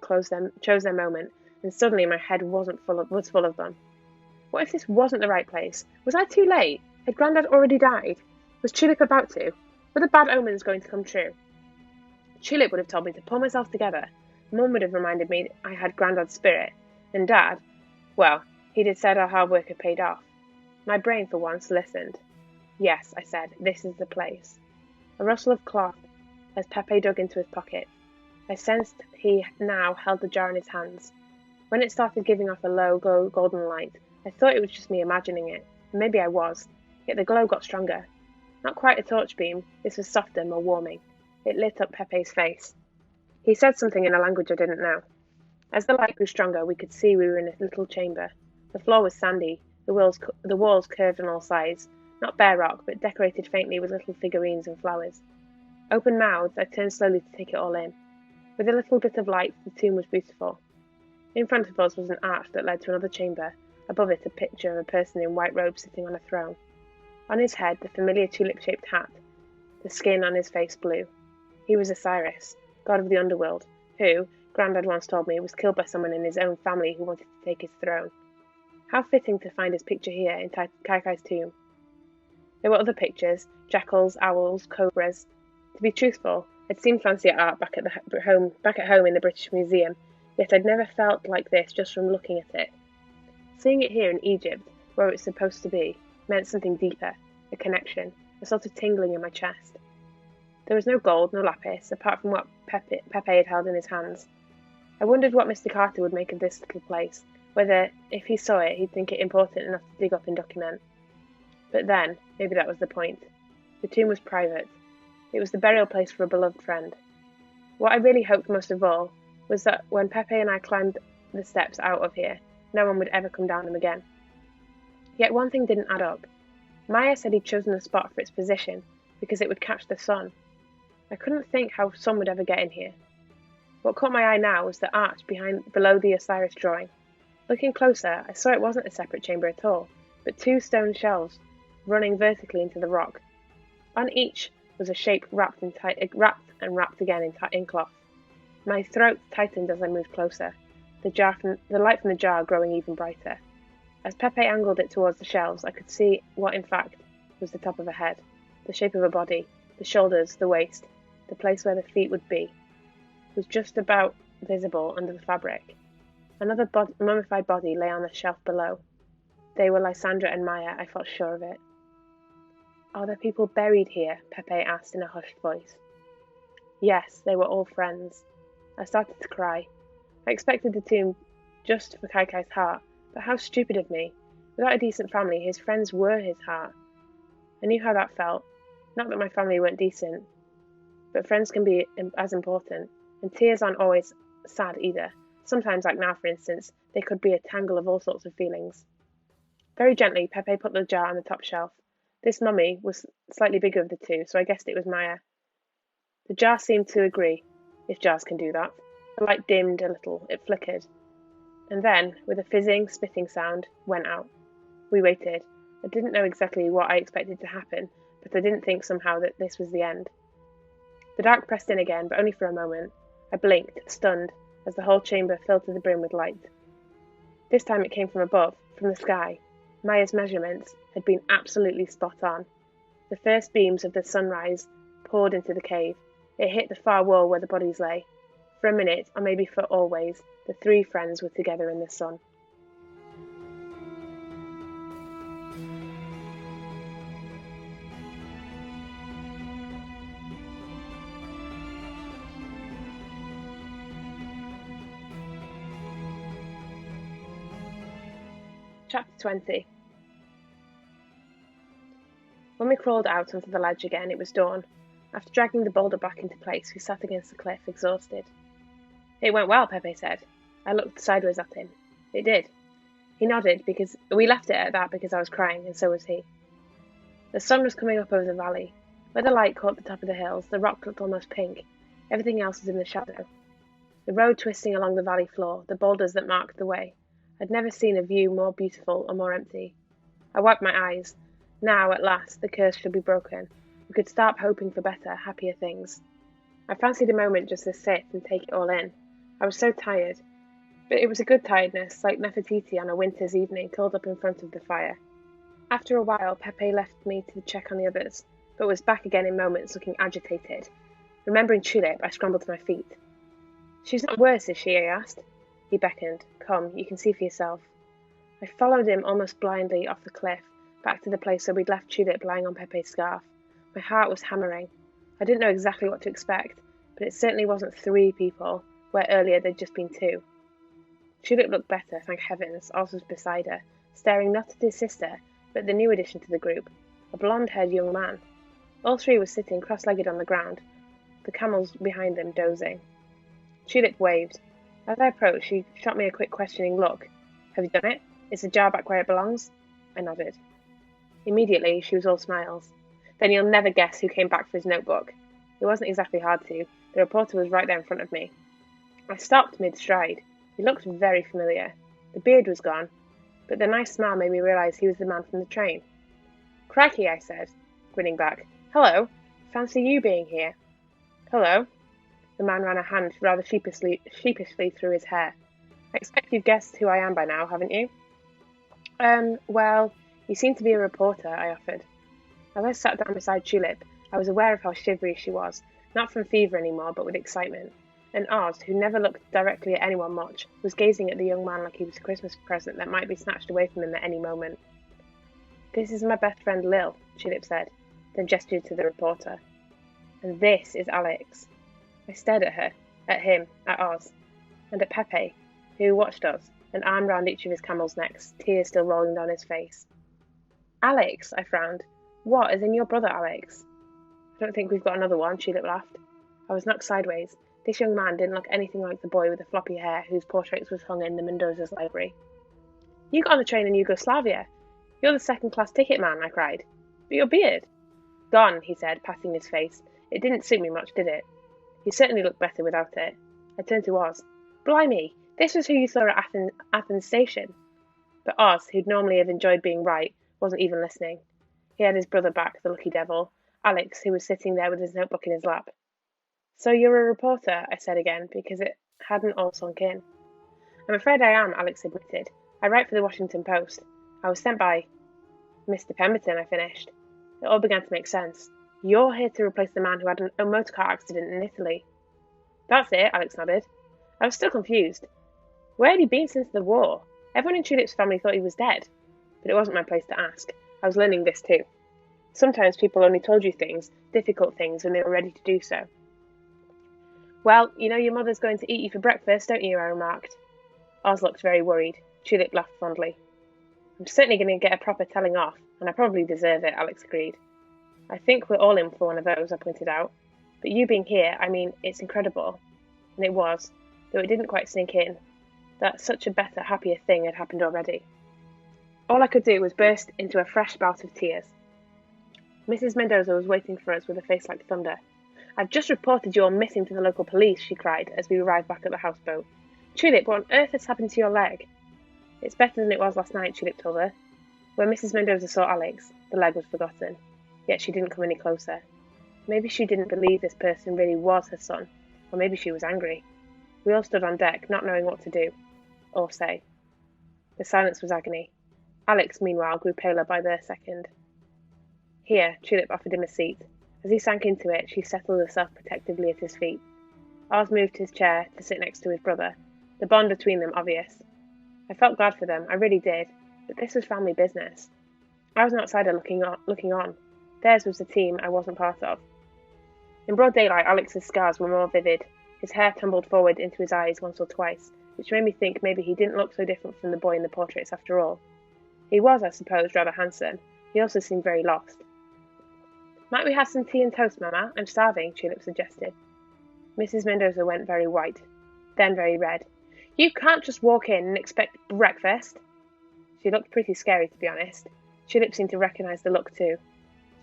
chose their moment, and suddenly my head was full of them. What if this wasn't the right place? Was I too late? Had Grandad already died? Was Tulip about to? Were the bad omens going to come true? Tulip would have told me to pull myself together. Mum would have reminded me I had Grandad's spirit. And Dad, well, he'd have said our hard work had paid off. My brain, for once, listened. Yes, I said, this is the place. A rustle of cloth as Pepe dug into his pocket. I sensed he now held the jar in his hands. When it started giving off a low, golden light, I thought it was just me imagining it. Maybe I was, yet the glow got stronger. Not quite a torch beam, this was softer, more warming. It lit up Pepe's face. He said something in a language I didn't know. As the light grew stronger, we could see we were in a little chamber. The floor was sandy, the walls curved on all sides, not bare rock, but decorated faintly with little figurines and flowers. Open-mouthed, I turned slowly to take it all in. With a little bit of light, the tomb was beautiful. In front of us was an arch that led to another chamber, above it a picture of a person in white robes sitting on a throne. On his head, the familiar tulip-shaped hat, the skin on his face blue. He was Osiris, god of the underworld, who, Grandad once told me, was killed by someone in his own family who wanted to take his throne. How fitting to find his picture here in Clychau'r's tomb. There were other pictures, jackals, owls, cobras. To be truthful, I'd seen fancier art back at home in the British Museum, yet I'd never felt like this just from looking at it. Seeing it here in Egypt, where it was supposed to be, meant something deeper, a connection, a sort of tingling in my chest. There was no gold, no lapis, apart from what Pepe had held in his hands. I wondered what Mr. Carter would make of this little place, whether, if he saw it, he'd think it important enough to dig up and document. But then, maybe that was the point. The tomb was private. It was the burial place for a beloved friend. What I really hoped most of all was that when Pepe and I climbed the steps out of here, no one would ever come down them again. Yet one thing didn't add up. Maya said he'd chosen the spot for its position because it would catch the sun. I couldn't think how sun would ever get in here. What caught my eye now was the arch below the Osiris drawing. Looking closer, I saw it wasn't a separate chamber at all, but two stone shelves running vertically into the rock. On each was a shape wrapped again in cloth. My throat tightened as I moved closer, the light from the jar growing even brighter. As Pepe angled it towards the shelves, I could see what in fact was the top of a head, the shape of a body, the shoulders, the waist, the place where the feet would be. was just about visible under the fabric. Another mummified body lay on the shelf below. They were Lysandra and Maya, I felt sure of it. "Are there people buried here?" Pepe asked in a hushed voice. Yes, they were all friends. I started to cry. I expected the tomb just for Clychau's heart, but how stupid of me. Without a decent family, his friends were his heart. I knew how that felt. Not that my family weren't decent, but friends can be as important, and tears aren't always sad either. Sometimes, like now for instance, they could be a tangle of all sorts of feelings. Very gently, Pepe put the jar on the top shelf. This mummy was slightly bigger of the two, so I guessed it was Maya. The jar seemed to agree, if jars can do that. The light dimmed a little, it flickered, and then, with a fizzing, spitting sound, went out. We waited. I didn't know exactly what I expected to happen, but I didn't think somehow that this was the end. The dark pressed in again, but only for a moment. I blinked, stunned, as the whole chamber filled to the brim with light. This time it came from above, from the sky. Maya's measurements had been absolutely spot on. The first beams of the sunrise poured into the cave. It hit the far wall where the bodies lay. For a minute, or maybe for always, the three friends were together in the sun. Chapter 20. When we crawled out onto the ledge again, it was dawn. After dragging the boulder back into place, we sat against the cliff, exhausted. "It went well," Pepe said. I looked sideways at him. It did. He nodded, because we left it at that because I was crying, and so was he. The sun was coming up over the valley. Where the light caught the top of the hills, the rock looked almost pink. Everything else was in the shadow. The road twisting along the valley floor, the boulders that marked the way. I'd never seen a view more beautiful or more empty. I wiped my eyes. Now, at last, the curse should be broken. We could start hoping for better, happier things. I fancied a moment just to sit and take it all in. I was so tired. But it was a good tiredness, like Nefertiti on a winter's evening curled up in front of the fire. After a while, Pepe left me to check on the others, but was back again in moments, looking agitated. Remembering Tulip, I scrambled to my feet. "She's not worse, is she?" I asked. He beckoned. "Come, you can see for yourself." I followed him almost blindly off the cliff, back to the place where we'd left Tulip lying on Pepe's scarf. My heart was hammering. I didn't know exactly what to expect, but it certainly wasn't 3 people, where earlier there'd just been 2. Tulip looked better, thank heavens. Oz was beside her, staring not at his sister, but the new addition to the group, a blonde-haired young man. All 3 were sitting cross-legged on the ground, the camels behind them dozing. Tulip waved. As I approached, she shot me a quick questioning look. "Have you done it? Is the jar back where it belongs?" I nodded. Immediately, she was all smiles. "Then you'll never guess who came back for his notebook." It wasn't exactly hard to. The reporter was right there in front of me. I stopped mid-stride. He looked very familiar. The beard was gone, but the nice smile made me realise he was the man from the train. "Crikey," I said, grinning back. "Hello. Fancy you being here." "Hello." The man ran a hand rather sheepishly through his hair. "I expect you've guessed who I am by now, haven't you?" Well, you seem to be a reporter," I offered. As I sat down beside Tulip, I was aware of how shivery she was, not from fever anymore, but with excitement. And Oz, who never looked directly at anyone much, was gazing at the young man like he was a Christmas present that might be snatched away from him at any moment. "This is my best friend Lil," Tulip said, then gestured to the reporter. "And this is Alex." I stared at her, at him, at Oz, and at Pepe, who watched us, an arm round each of his camels' necks, tears still rolling down his face. "Alex," I frowned. "What, as in your brother Alex?" "I don't think we've got another one," Tulip laughed. I was knocked sideways. This young man didn't look anything like the boy with the floppy hair whose portrait was hung in the Mendoza's library. "You got on the train in Yugoslavia. You're the second-class ticket man," I cried. "But your beard?" "Gone," he said, patting his face. "It didn't suit me much, did it?" He certainly looked better without it. I turned to Oz. "Blimey, this was who you saw at Athens Station." But Oz, who'd normally have enjoyed being right, wasn't even listening. He had his brother back, the lucky devil, Alex, who was sitting there with his notebook in his lap. "So you're a reporter," I said again, because it hadn't all sunk in. "I'm afraid I am," Alex admitted. "I write for the Washington Post. I was sent by Mr. Pemberton," I finished. It all began to make sense. "You're here to replace the man who had a motorcar accident in Italy." That's it, Alex nodded. I was still confused. Where had he been since the war? Everyone in Tulip's family thought he was dead. But it wasn't my place to ask. I was learning this too. Sometimes people only told you things, difficult things, when they were ready to do so. Well, you know your mother's going to eat you for breakfast, don't you? I remarked. Oz looked very worried. Tulip laughed fondly. I'm certainly going to get a proper telling off, and I probably deserve it, Alex agreed. I think we're all in for one of those, I pointed out. But you being here, I mean, it's incredible. And it was, though it didn't quite sink in, that such a better, happier thing had happened already. All I could do was burst into a fresh bout of tears. Mrs. Mendoza was waiting for us with a face like thunder. I've just reported you all missing to the local police, she cried as we arrived back at the houseboat. Tulip, what on earth has happened to your leg? It's better than it was last night, Tulip told her. When Mrs. Mendoza saw Alex, the leg was forgotten, yet she didn't come any closer. Maybe she didn't believe this person really was her son, or maybe she was angry. We all stood on deck, not knowing what to do, or say. The silence was agony. Alex, meanwhile, grew paler by the second. Here, Tulip offered him a seat. As he sank into it, she settled herself protectively at his feet. Oz moved his chair to sit next to his brother, the bond between them obvious. I felt glad for them, I really did, but this was family business. I was an outsider looking on. Theirs was the team I wasn't part of. In broad daylight, Alex's scars were more vivid. His hair tumbled forward into his eyes once or twice, which made me think maybe he didn't look so different from the boy in the portraits after all. He was, I suppose, rather handsome. He also seemed very lost. Might we have some tea and toast, Mamma? I'm starving, Tulip suggested. Mrs. Mendoza went very white, then very red. You can't just walk in and expect breakfast. She looked pretty scary, to be honest. Tulip seemed to recognise the look too.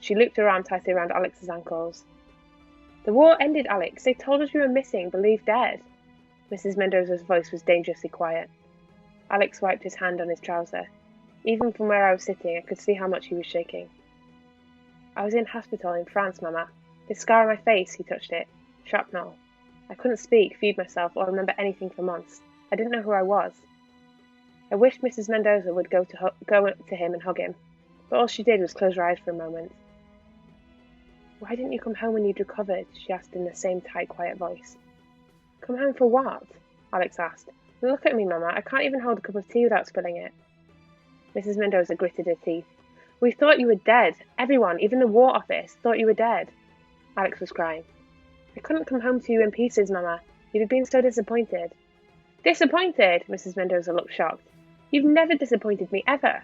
She looped her arm tightly around Alex's ankles. The war ended, Alex. They told us you were missing, believed dead. Mrs. Mendoza's voice was dangerously quiet. Alex wiped his hand on his trouser. Even from where I was sitting, I could see how much he was shaking. I was in hospital in France, Mamma. This scar on my face, he touched it. Shrapnel. I couldn't speak, feed myself, or remember anything for months. I didn't know who I was. I wished Mrs. Mendoza would go to him and hug him, but all she did was close her eyes for a moment. Why didn't you come home when you'd recovered? She asked in the same tight, quiet voice. Come home for what? Alex asked. Look at me, Mamma. I can't even hold a cup of tea without spilling it. Mrs. Mendoza gritted her teeth. We thought you were dead. Everyone, even the War Office, thought you were dead. Alex was crying. I couldn't come home to you in pieces, Mamma. You'd have been so disappointed. Disappointed? Mrs. Mendoza looked shocked. You've never disappointed me, ever.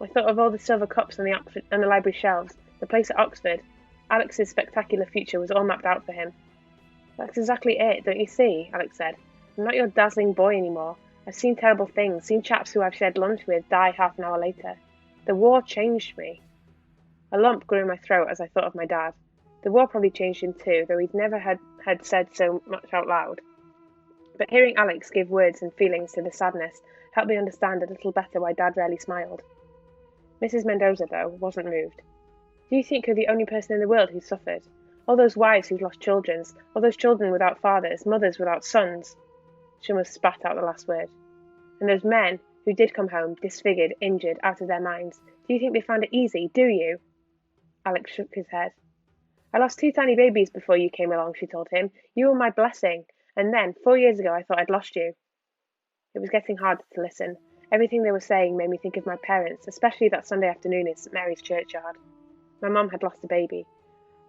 I thought of all the silver cups on the library shelves, the place at Oxford. Alex's spectacular future was all mapped out for him. That's exactly it, don't you see? Alex said. I'm not your dazzling boy anymore. I've seen terrible things, seen chaps who I've shared lunch with die half an hour later. The war changed me. A lump grew in my throat as I thought of my dad. The war probably changed him too, though he'd never had said so much out loud. But hearing Alex give words and feelings to the sadness helped me understand a little better why Dad rarely smiled. Mrs. Mendoza, though, wasn't moved. Do you think you're the only person in the world who's suffered? All those wives who've lost children, all those children without fathers, mothers without sons. She almost spat out the last word. And those men who did come home, disfigured, injured, out of their minds. Do you think they found it easy, do you? Alex shook his head. I lost 2 tiny babies before you came along, she told him. You were my blessing. And then, 4 years ago, I thought I'd lost you. It was getting harder to listen. Everything they were saying made me think of my parents, especially that Sunday afternoon in St. Mary's churchyard. My mum had lost a baby.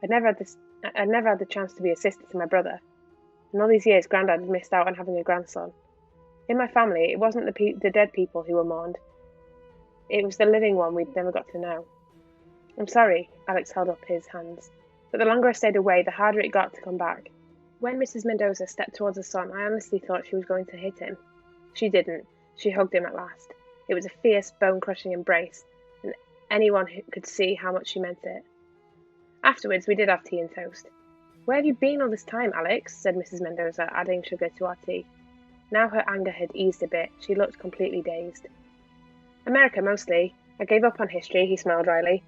I'd never had the chance to be a sister to my brother. And all these years, Grandad had missed out on having a grandson. In my family, it wasn't the dead people who were mourned. It was the living one we'd never got to know. I'm sorry, Alex held up his hands. But the longer I stayed away, the harder it got to come back. When Mrs. Mendoza stepped towards her son, I honestly thought she was going to hit him. She didn't. She hugged him at last. It was a fierce, bone-crushing embrace, and anyone who could see how much she meant it. Afterwards, we did have tea and toast. Where have you been all this time, Alex? Said Mrs. Mendoza, adding sugar to our tea. Now her anger had eased a bit. She looked completely dazed. America, mostly. I gave up on history, he smiled wryly.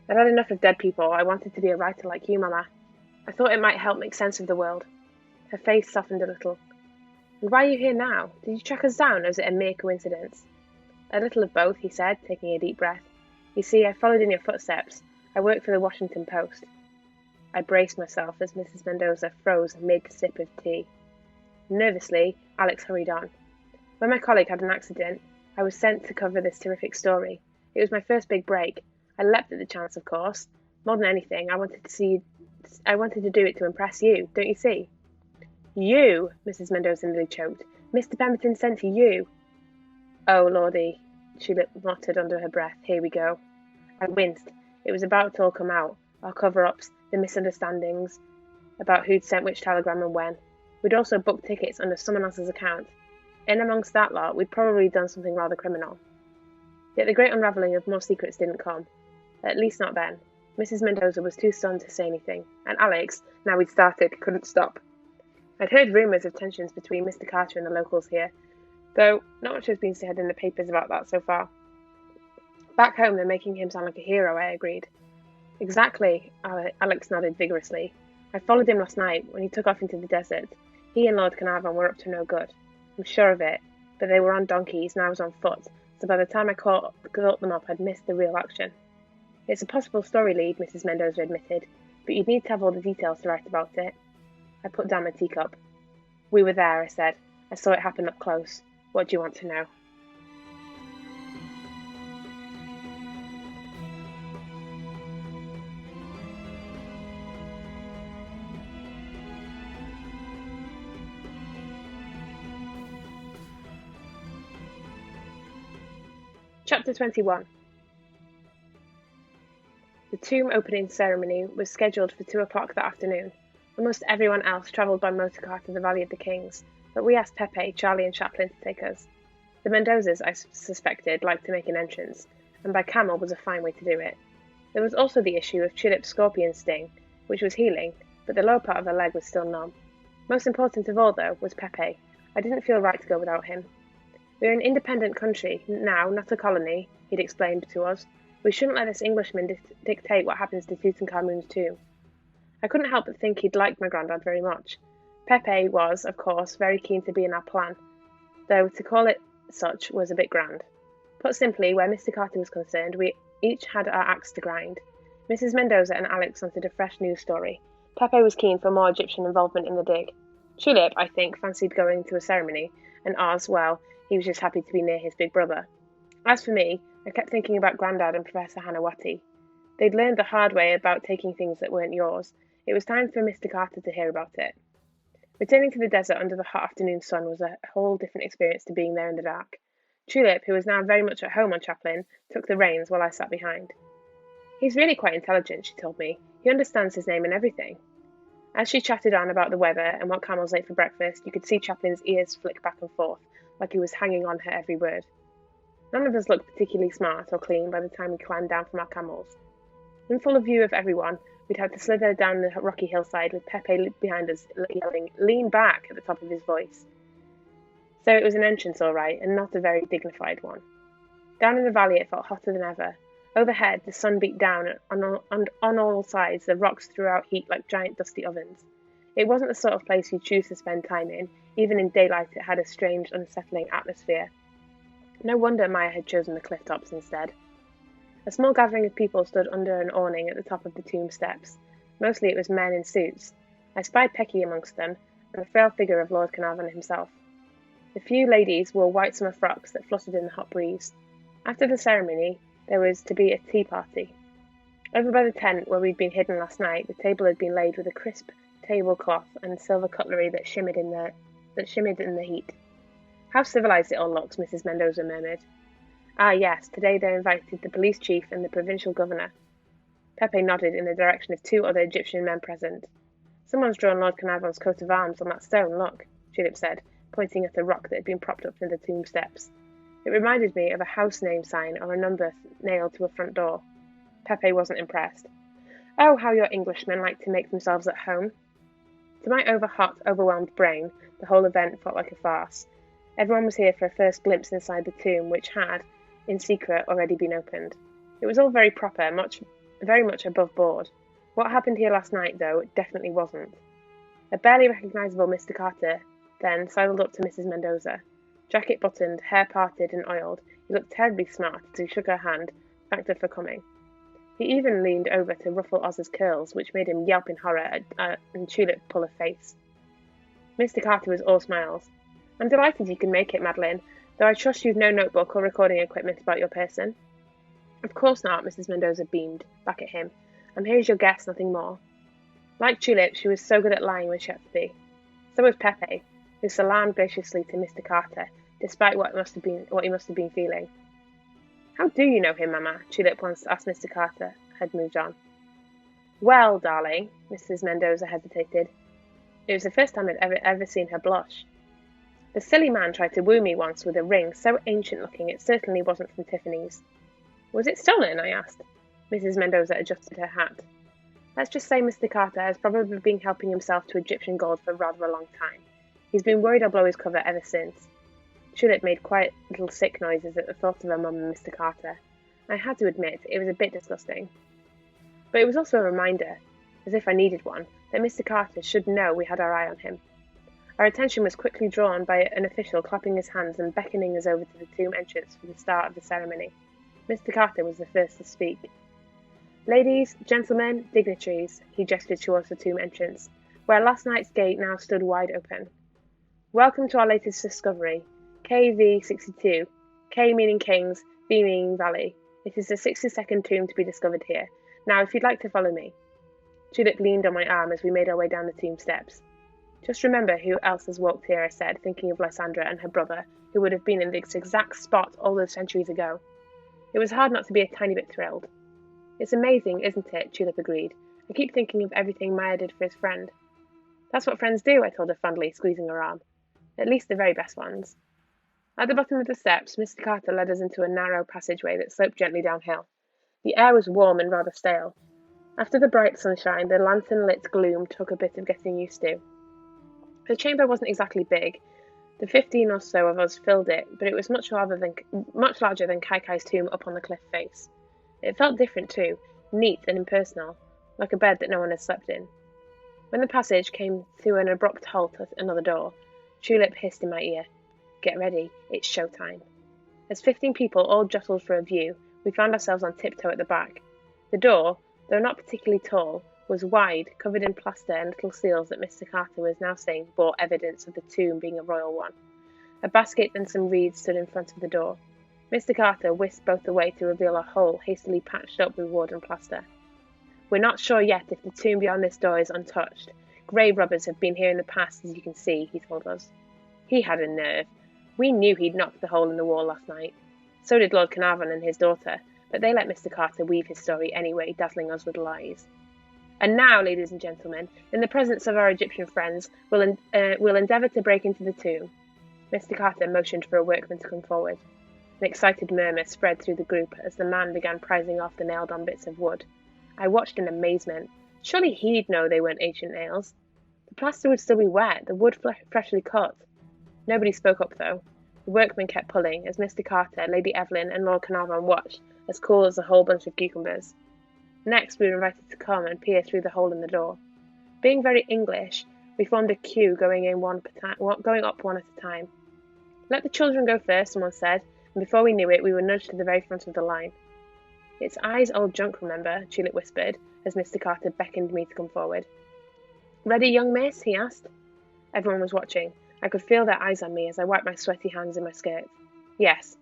I'd had enough of dead people. I wanted to be a writer like you, Mama. I thought it might help make sense of the world. Her face softened a little. And why are you here now? Did you track us down, or is it a mere coincidence? A little of both, he said, taking a deep breath. You see, I followed in your footsteps. I work for the Washington Post. I braced myself as Mrs. Mendoza froze amid the sip of tea. Nervously, Alex hurried on. When my colleague had an accident, I was sent to cover this terrific story. It was my first big break. I leapt at the chance, of course. More than anything, I wanted to do it to impress you, don't you see? You, Mrs. Mendoza nearly choked. Mr. Pemberton sent to you. Oh, Lordy, she muttered under her breath. Here we go. I winced. It was about to all come out. Our cover-ups, the misunderstandings about who'd sent which telegram and when. We'd also booked tickets under someone else's account. In amongst that lot, we'd probably done something rather criminal. Yet the great unravelling of more secrets didn't come. At least not then. Mrs. Mendoza was too stunned to say anything, and Alex, now we'd started, couldn't stop. I'd heard rumours of tensions between Mr. Carter and the locals here, though not much has been said in the papers about that so far. Back home, they're making him sound like a hero, I agreed. Exactly, Alex nodded vigorously. I followed him last night when he took off into the desert. He and Lord Carnarvon were up to no good. I'm sure of it, but they were on donkeys and I was on foot, so by the time I caught them up, I'd missed the real action. It's a possible story lead, Mrs. Mendoza admitted, but you'd need to have all the details to write about it. I put down my teacup. We were there, I said. I saw it happen up close. What do you want to know? Chapter 21. The tomb opening ceremony was scheduled for 2 o'clock that afternoon. Almost everyone else travelled by motorcar to the Valley of the Kings, but we asked Pepe, Charlie and Chaplin to take us. The Mendozas, I suspected, liked to make an entrance, and by camel was a fine way to do it. There was also the issue of Chilip's scorpion sting, which was healing, but the lower part of her leg was still numb. Most important of all, though, was Pepe. I didn't feel right to go without him. We're an independent country, now, not a colony, he'd explained to us. We shouldn't let this Englishman dictate what happens to Tutankhamun's tomb. I couldn't help but think he'd liked my granddad very much. Pepe was, of course, very keen to be in our plan, though to call it such was a bit grand. Put simply, where Mr. Carter was concerned, we each had our axe to grind. Mrs. Mendoza and Alex wanted a fresh news story. Pepe was keen for more Egyptian involvement in the dig. Tulip, I think, fancied going to a ceremony, and Oz, well, he was just happy to be near his big brother. As for me, I kept thinking about Grandad and Professor Hanawati. They'd learned the hard way about taking things that weren't yours. It was time for Mr. Carter to hear about it. Returning to the desert under the hot afternoon sun was a whole different experience to being there in the dark. Tulip, who was now very much at home on Chaplin, took the reins while I sat behind. He's really quite intelligent, she told me. He understands his name and everything. As she chatted on about the weather and what camels ate for breakfast, you could see Chaplin's ears flick back and forth, like he was hanging on her every word. None of us looked particularly smart or clean by the time we climbed down from our camels. In full view of everyone, we'd had to slither down the rocky hillside with Pepe behind us yelling, "Lean back," at the top of his voice. So it was an entrance all right, and not a very dignified one. Down in the valley it felt hotter than ever. Overhead, the sun beat down, and on all sides the rocks threw out heat like giant dusty ovens. It wasn't the sort of place you'd choose to spend time in. Even in daylight it had a strange, unsettling atmosphere. No wonder Maya had chosen the cliff tops instead. A small gathering of people stood under an awning at the top of the tomb steps. Mostly it was men in suits. I spied Pecky amongst them, and the frail figure of Lord Carnarvon himself. The few ladies wore white summer frocks that fluttered in the hot breeze. After the ceremony, there was to be a tea party. Over by the tent where we'd been hidden last night, the table had been laid with a crisp tablecloth and silver cutlery that shimmered in the heat. "How civilized it all looks," Mrs. Mendoza murmured. "Ah, yes, today they invited the police chief and the provincial governor." Pepe nodded in the direction of 2 other Egyptian men present. "Someone's drawn Lord Carnarvon's coat of arms on that stone, look," Tulip said, pointing at a rock that had been propped up near the tomb steps. It reminded me of a house name sign or a number nailed to a front door. Pepe wasn't impressed. "Oh, how your Englishmen like to make themselves at home." To my overhot, overwhelmed brain, the whole event felt like a farce. Everyone was here for a first glimpse inside the tomb, which had, in secret, already been opened. It was all very proper, very much above board. What happened here last night, though, it definitely wasn't. A barely recognisable Mr. Carter then sidled up to Mrs. Mendoza. Jacket buttoned, hair parted and oiled, he looked terribly smart as he shook her hand, thanked her for coming. He even leaned over to ruffle Oz's curls, which made him yelp in horror and Tulip pull a face. Mr. Carter was all smiles. "I'm delighted you can make it, Madeline, though I trust you've no notebook or recording equipment about your person." "Of course not," Mrs. Mendoza beamed back at him. "I'm here as your guest, nothing more." Like Tulip, she was so good at lying when she had to be. So was Pepe, who salaamed graciously to Mr. Carter, despite what he must have been feeling. "How do you know him, Mama?" Tulip once asked Mr. Carter had moved on. "Well, darling," Mrs. Mendoza hesitated. It was the first time I'd ever seen her blush. "The silly man tried to woo me once with a ring so ancient-looking it certainly wasn't from Tiffany's." "Was it stolen?" I asked. Mrs. Mendoza adjusted her hat. "Let's just say Mr. Carter has probably been helping himself to Egyptian gold for rather a long time. He's been worried I'll blow his cover ever since." Tulip made quiet little sick noises at the thought of her mum and Mr. Carter. I had to admit, it was a bit disgusting. But it was also a reminder, as if I needed one, that Mr. Carter should know we had our eye on him. Our attention was quickly drawn by an official clapping his hands and beckoning us over to the tomb entrance for the start of the ceremony. Mr. Carter was the first to speak. "Ladies, gentlemen, dignitaries," he gestured towards the tomb entrance, where last night's gate now stood wide open. "Welcome to our latest discovery, KV62, K meaning Kings, V meaning Valley. It is the 62nd tomb to be discovered here. Now, if you'd like to follow me." Tulip leaned on my arm as we made our way down the tomb steps. "Just remember who else has walked here," I said, thinking of Lysandra and her brother, who would have been in this exact spot all those centuries ago. It was hard not to be a tiny bit thrilled. "It's amazing, isn't it?" Tulip agreed. "I keep thinking of everything Maya did for his friend." "That's what friends do," I told her fondly, squeezing her arm. "At least the very best ones." At the bottom of the steps, Mr. Carter led us into a narrow passageway that sloped gently downhill. The air was warm and rather stale. After the bright sunshine, the lantern-lit gloom took a bit of getting used to. The chamber wasn't exactly big. The 15 or so of us filled it, but it was much larger than Clychau's tomb up on the cliff face. It felt different too, neat and impersonal, like a bed that no one had slept in. When the passage came to an abrupt halt at another door, Tulip hissed in my ear, "Get ready, it's showtime." As 15 people all jostled for a view, we found ourselves on tiptoe at the back. The door, though not particularly tall, was wide, covered in plaster and little seals that Mr. Carter was now saying bore evidence of the tomb being a royal one. A basket and some reeds stood in front of the door. Mr. Carter whisked both away to reveal a hole hastily patched up with wood and plaster. "We're not sure yet if the tomb beyond this door is untouched. Grave robbers have been here in the past, as you can see," he told us. He had a nerve. We knew he'd knocked the hole in the wall last night. So did Lord Carnarvon and his daughter, but they let Mr. Carter weave his story anyway, dazzling us with lies. "And now, ladies and gentlemen, in the presence of our Egyptian friends, we'll endeavour to break into the tomb." Mr. Carter motioned for a workman to come forward. An excited murmur spread through the group as the man began prizing off the nailed-on bits of wood. I watched in amazement. Surely he'd know they weren't ancient nails. The plaster would still be wet, the wood freshly cut. Nobody spoke up, though. The workmen kept pulling, as Mr. Carter, Lady Evelyn, and Lord Carnarvon watched, as cool as a whole bunch of cucumbers. Next, we were invited to come and peer through the hole in the door. Being very English, we formed a queue going up one at a time. "Let the children go first," someone said, and before we knew it, we were nudged to the very front of the line. "It's eyes old junk, remember," Tulip whispered, as Mr. Carter beckoned me to come forward. "Ready, young miss?" he asked. Everyone was watching. I could feel their eyes on me as I wiped my sweaty hands in my skirt. "Yes."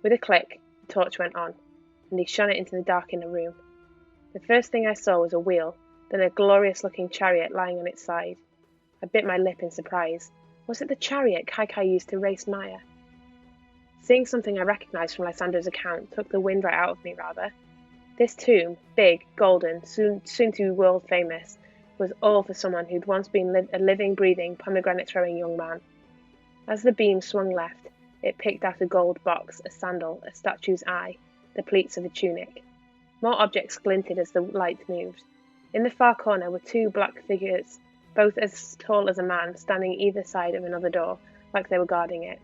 With a click, the torch went on, and he shone it into the dark inner room. The first thing I saw was a wheel, then a glorious-looking chariot lying on its side. I bit my lip in surprise. Was it the chariot Clychau used to race Maya? Seeing something I recognised from Lysandra's account took the wind right out of me, rather. This tomb, big, golden, soon to be world-famous, was all for someone who'd once been a living, breathing, pomegranate-throwing young man. As the beam swung left, it picked out a gold box, a sandal, a statue's eye, the pleats of a tunic. More objects glinted as the light moved. In the far corner were 2 black figures, both as tall as a man, standing either side of another door, like they were guarding it.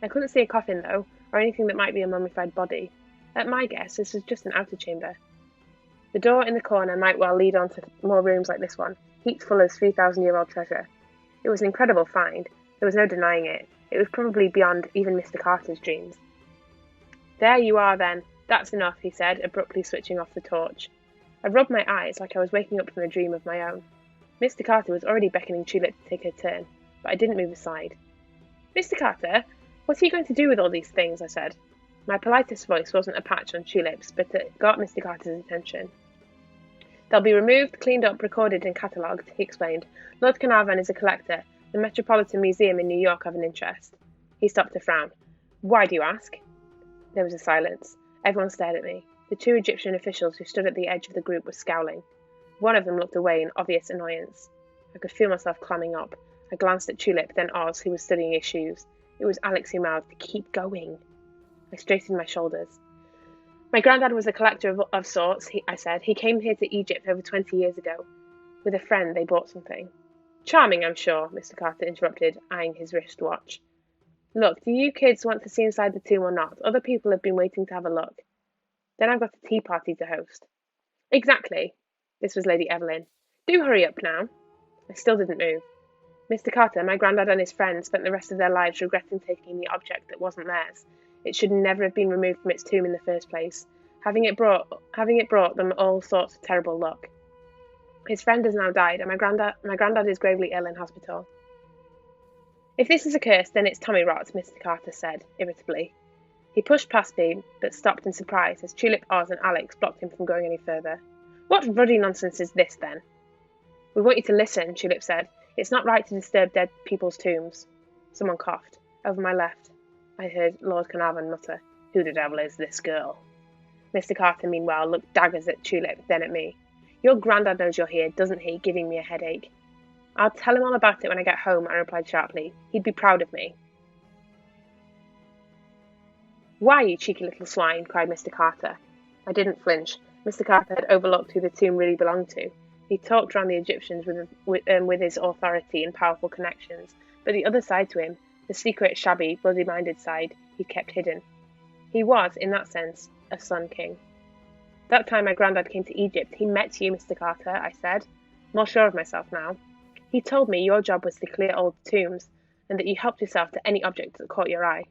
I couldn't see a coffin, though, or anything that might be a mummified body. At my guess, this was just an outer chamber. The door in the corner might well lead on to more rooms like this one, heaped full of 3,000-year-old treasure. It was an incredible find. There was no denying it. It was probably beyond even Mr. Carter's dreams. "There you are, then," That's enough, he said, abruptly switching off the torch. I rubbed my eyes like I was waking up from a dream of my own. Mr. Carter was already beckoning Tulip to take her turn, but I didn't move aside. Mr. Carter, what are you going to do with all these things? I said. My politest voice wasn't a patch on Tulip's, but it got Mr. Carter's attention. They'll be removed, cleaned up, recorded and catalogued, he explained. Lord Carnarvon is a collector. The Metropolitan Museum in New York have an interest. He stopped to frown. Why, do you ask? There was a silence. Everyone stared at me. The two Egyptian officials who stood at the edge of the group were scowling. One of them looked away in obvious annoyance. I could feel myself clamming up. I glanced at Tulip, then Oz, who was studying his shoes. It was Alex who mouthed, "Keep going." I straightened my shoulders. My granddad was a collector of sorts, I said. He came here to Egypt over 20 years ago. With a friend, they bought something. Charming, I'm sure, Mr. Carter interrupted, eyeing his wristwatch. Look, do you kids want to see inside the tomb or not? Other people have been waiting to have a look. Then I've got a tea party to host. Exactly. This was Lady Evelyn. Do hurry up now. I still didn't move. Mr. Carter, my granddad and his friend spent the rest of their lives regretting taking the object that wasn't theirs. It should never have been removed from its tomb in the first place. Having it brought them all sorts of terrible luck. His friend has now died, and my granddad is gravely ill in hospital. If this is a curse, then it's Tommy Rot, Mr. Carter said, irritably. He pushed past me, but stopped in surprise as Tulip, Oz and Alex blocked him from going any further. What ruddy nonsense is this, then? We want you to listen, Tulip said. It's not right to disturb dead people's tombs. Someone coughed. Over my left, I heard Lord Carnarvon mutter, Who the devil is this girl? Mr. Carter, meanwhile, looked daggers at Tulip, then at me. Your granddad knows you're here, doesn't he, giving me a headache? I'll tell him all about it when I get home, I replied sharply. He'd be proud of me. Why, you cheeky little swine, cried Mr. Carter. I didn't flinch. Mr. Carter had overlooked who the tomb really belonged to. He talked round the Egyptians with his authority and powerful connections, but the other side to him, the secret, shabby, bloody-minded side, he kept hidden. He was, in that sense, a Sun King. That time my granddad came to Egypt, he met you, Mr. Carter, I said, more sure of myself now. He told me your job was to clear old tombs, and that you helped yourself to any object that caught your eye.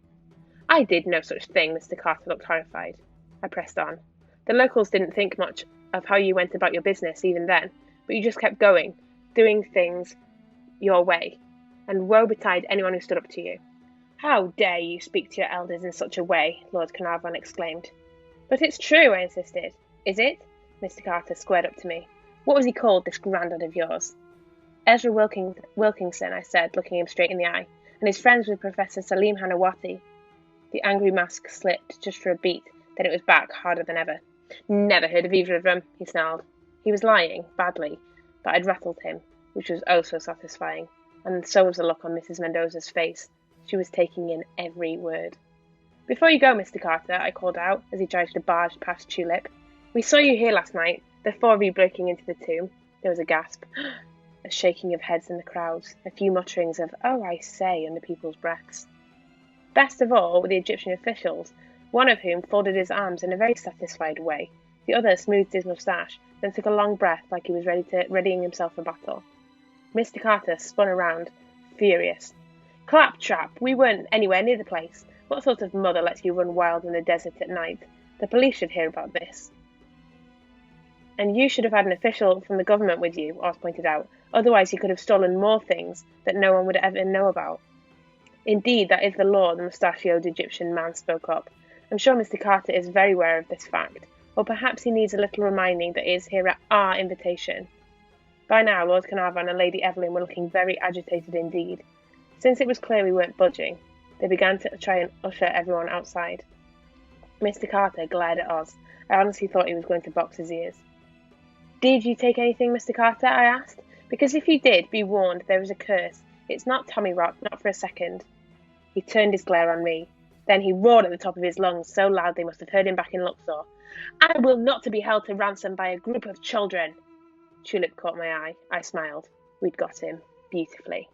I did no such thing, Mr. Carter looked horrified. I pressed on. The locals didn't think much of how you went about your business even then, but you just kept going, doing things your way, and woe betide anyone who stood up to you. How dare you speak to your elders in such a way, Lord Carnarvon exclaimed. But it's true, I insisted. Is it? Mr. Carter squared up to me. What was he called, this granddad of yours? Ezra Wilkinson, I said, looking him straight in the eye, and his friends with Professor Salim Hanawati. The angry mask slipped just for a beat, then it was back, harder than ever. Never heard of either of them, he snarled. He was lying, badly, but I'd rattled him, which was oh so satisfying, and so was the look on Mrs. Mendoza's face. She was taking in every word. Before you go, Mr. Carter, I called out, as he tried to barge past Tulip. We saw you here last night, the four of you breaking into the tomb. There was a gasp, a shaking of heads in the crowds, a few mutterings of, oh, I say, under people's breaths. Best of all were the Egyptian officials, one of whom folded his arms in a very satisfied way. The other smoothed his moustache, then took a long breath like he was readying himself for battle. Mr. Carter spun around, furious. Claptrap! We weren't anywhere near the place. What sort of mother lets you run wild in the desert at night? The police should hear about this. And you should have had an official from the government with you, Oz pointed out. Otherwise you could have stolen more things that no one would ever know about. Indeed, that is the law, the mustachioed Egyptian man spoke up. I'm sure Mr. Carter is very aware of this fact, or perhaps he needs a little reminding that he is here at our invitation. By now, Lord Carnarvon and Lady Evelyn were looking very agitated indeed. Since it was clear we weren't budging, they began to try and usher everyone outside. Mr. Carter glared at Oz. I honestly thought he was going to box his ears. Did you take anything, Mr. Carter? I asked. Because if you did, be warned, there is a curse. It's not Tommy Rot, not for a second. He turned his glare on me. Then he roared at the top of his lungs, so loud they must have heard him back in Luxor. I will not to be held to ransom by a group of children. Tulip caught my eye. I smiled. We'd got him. Beautifully.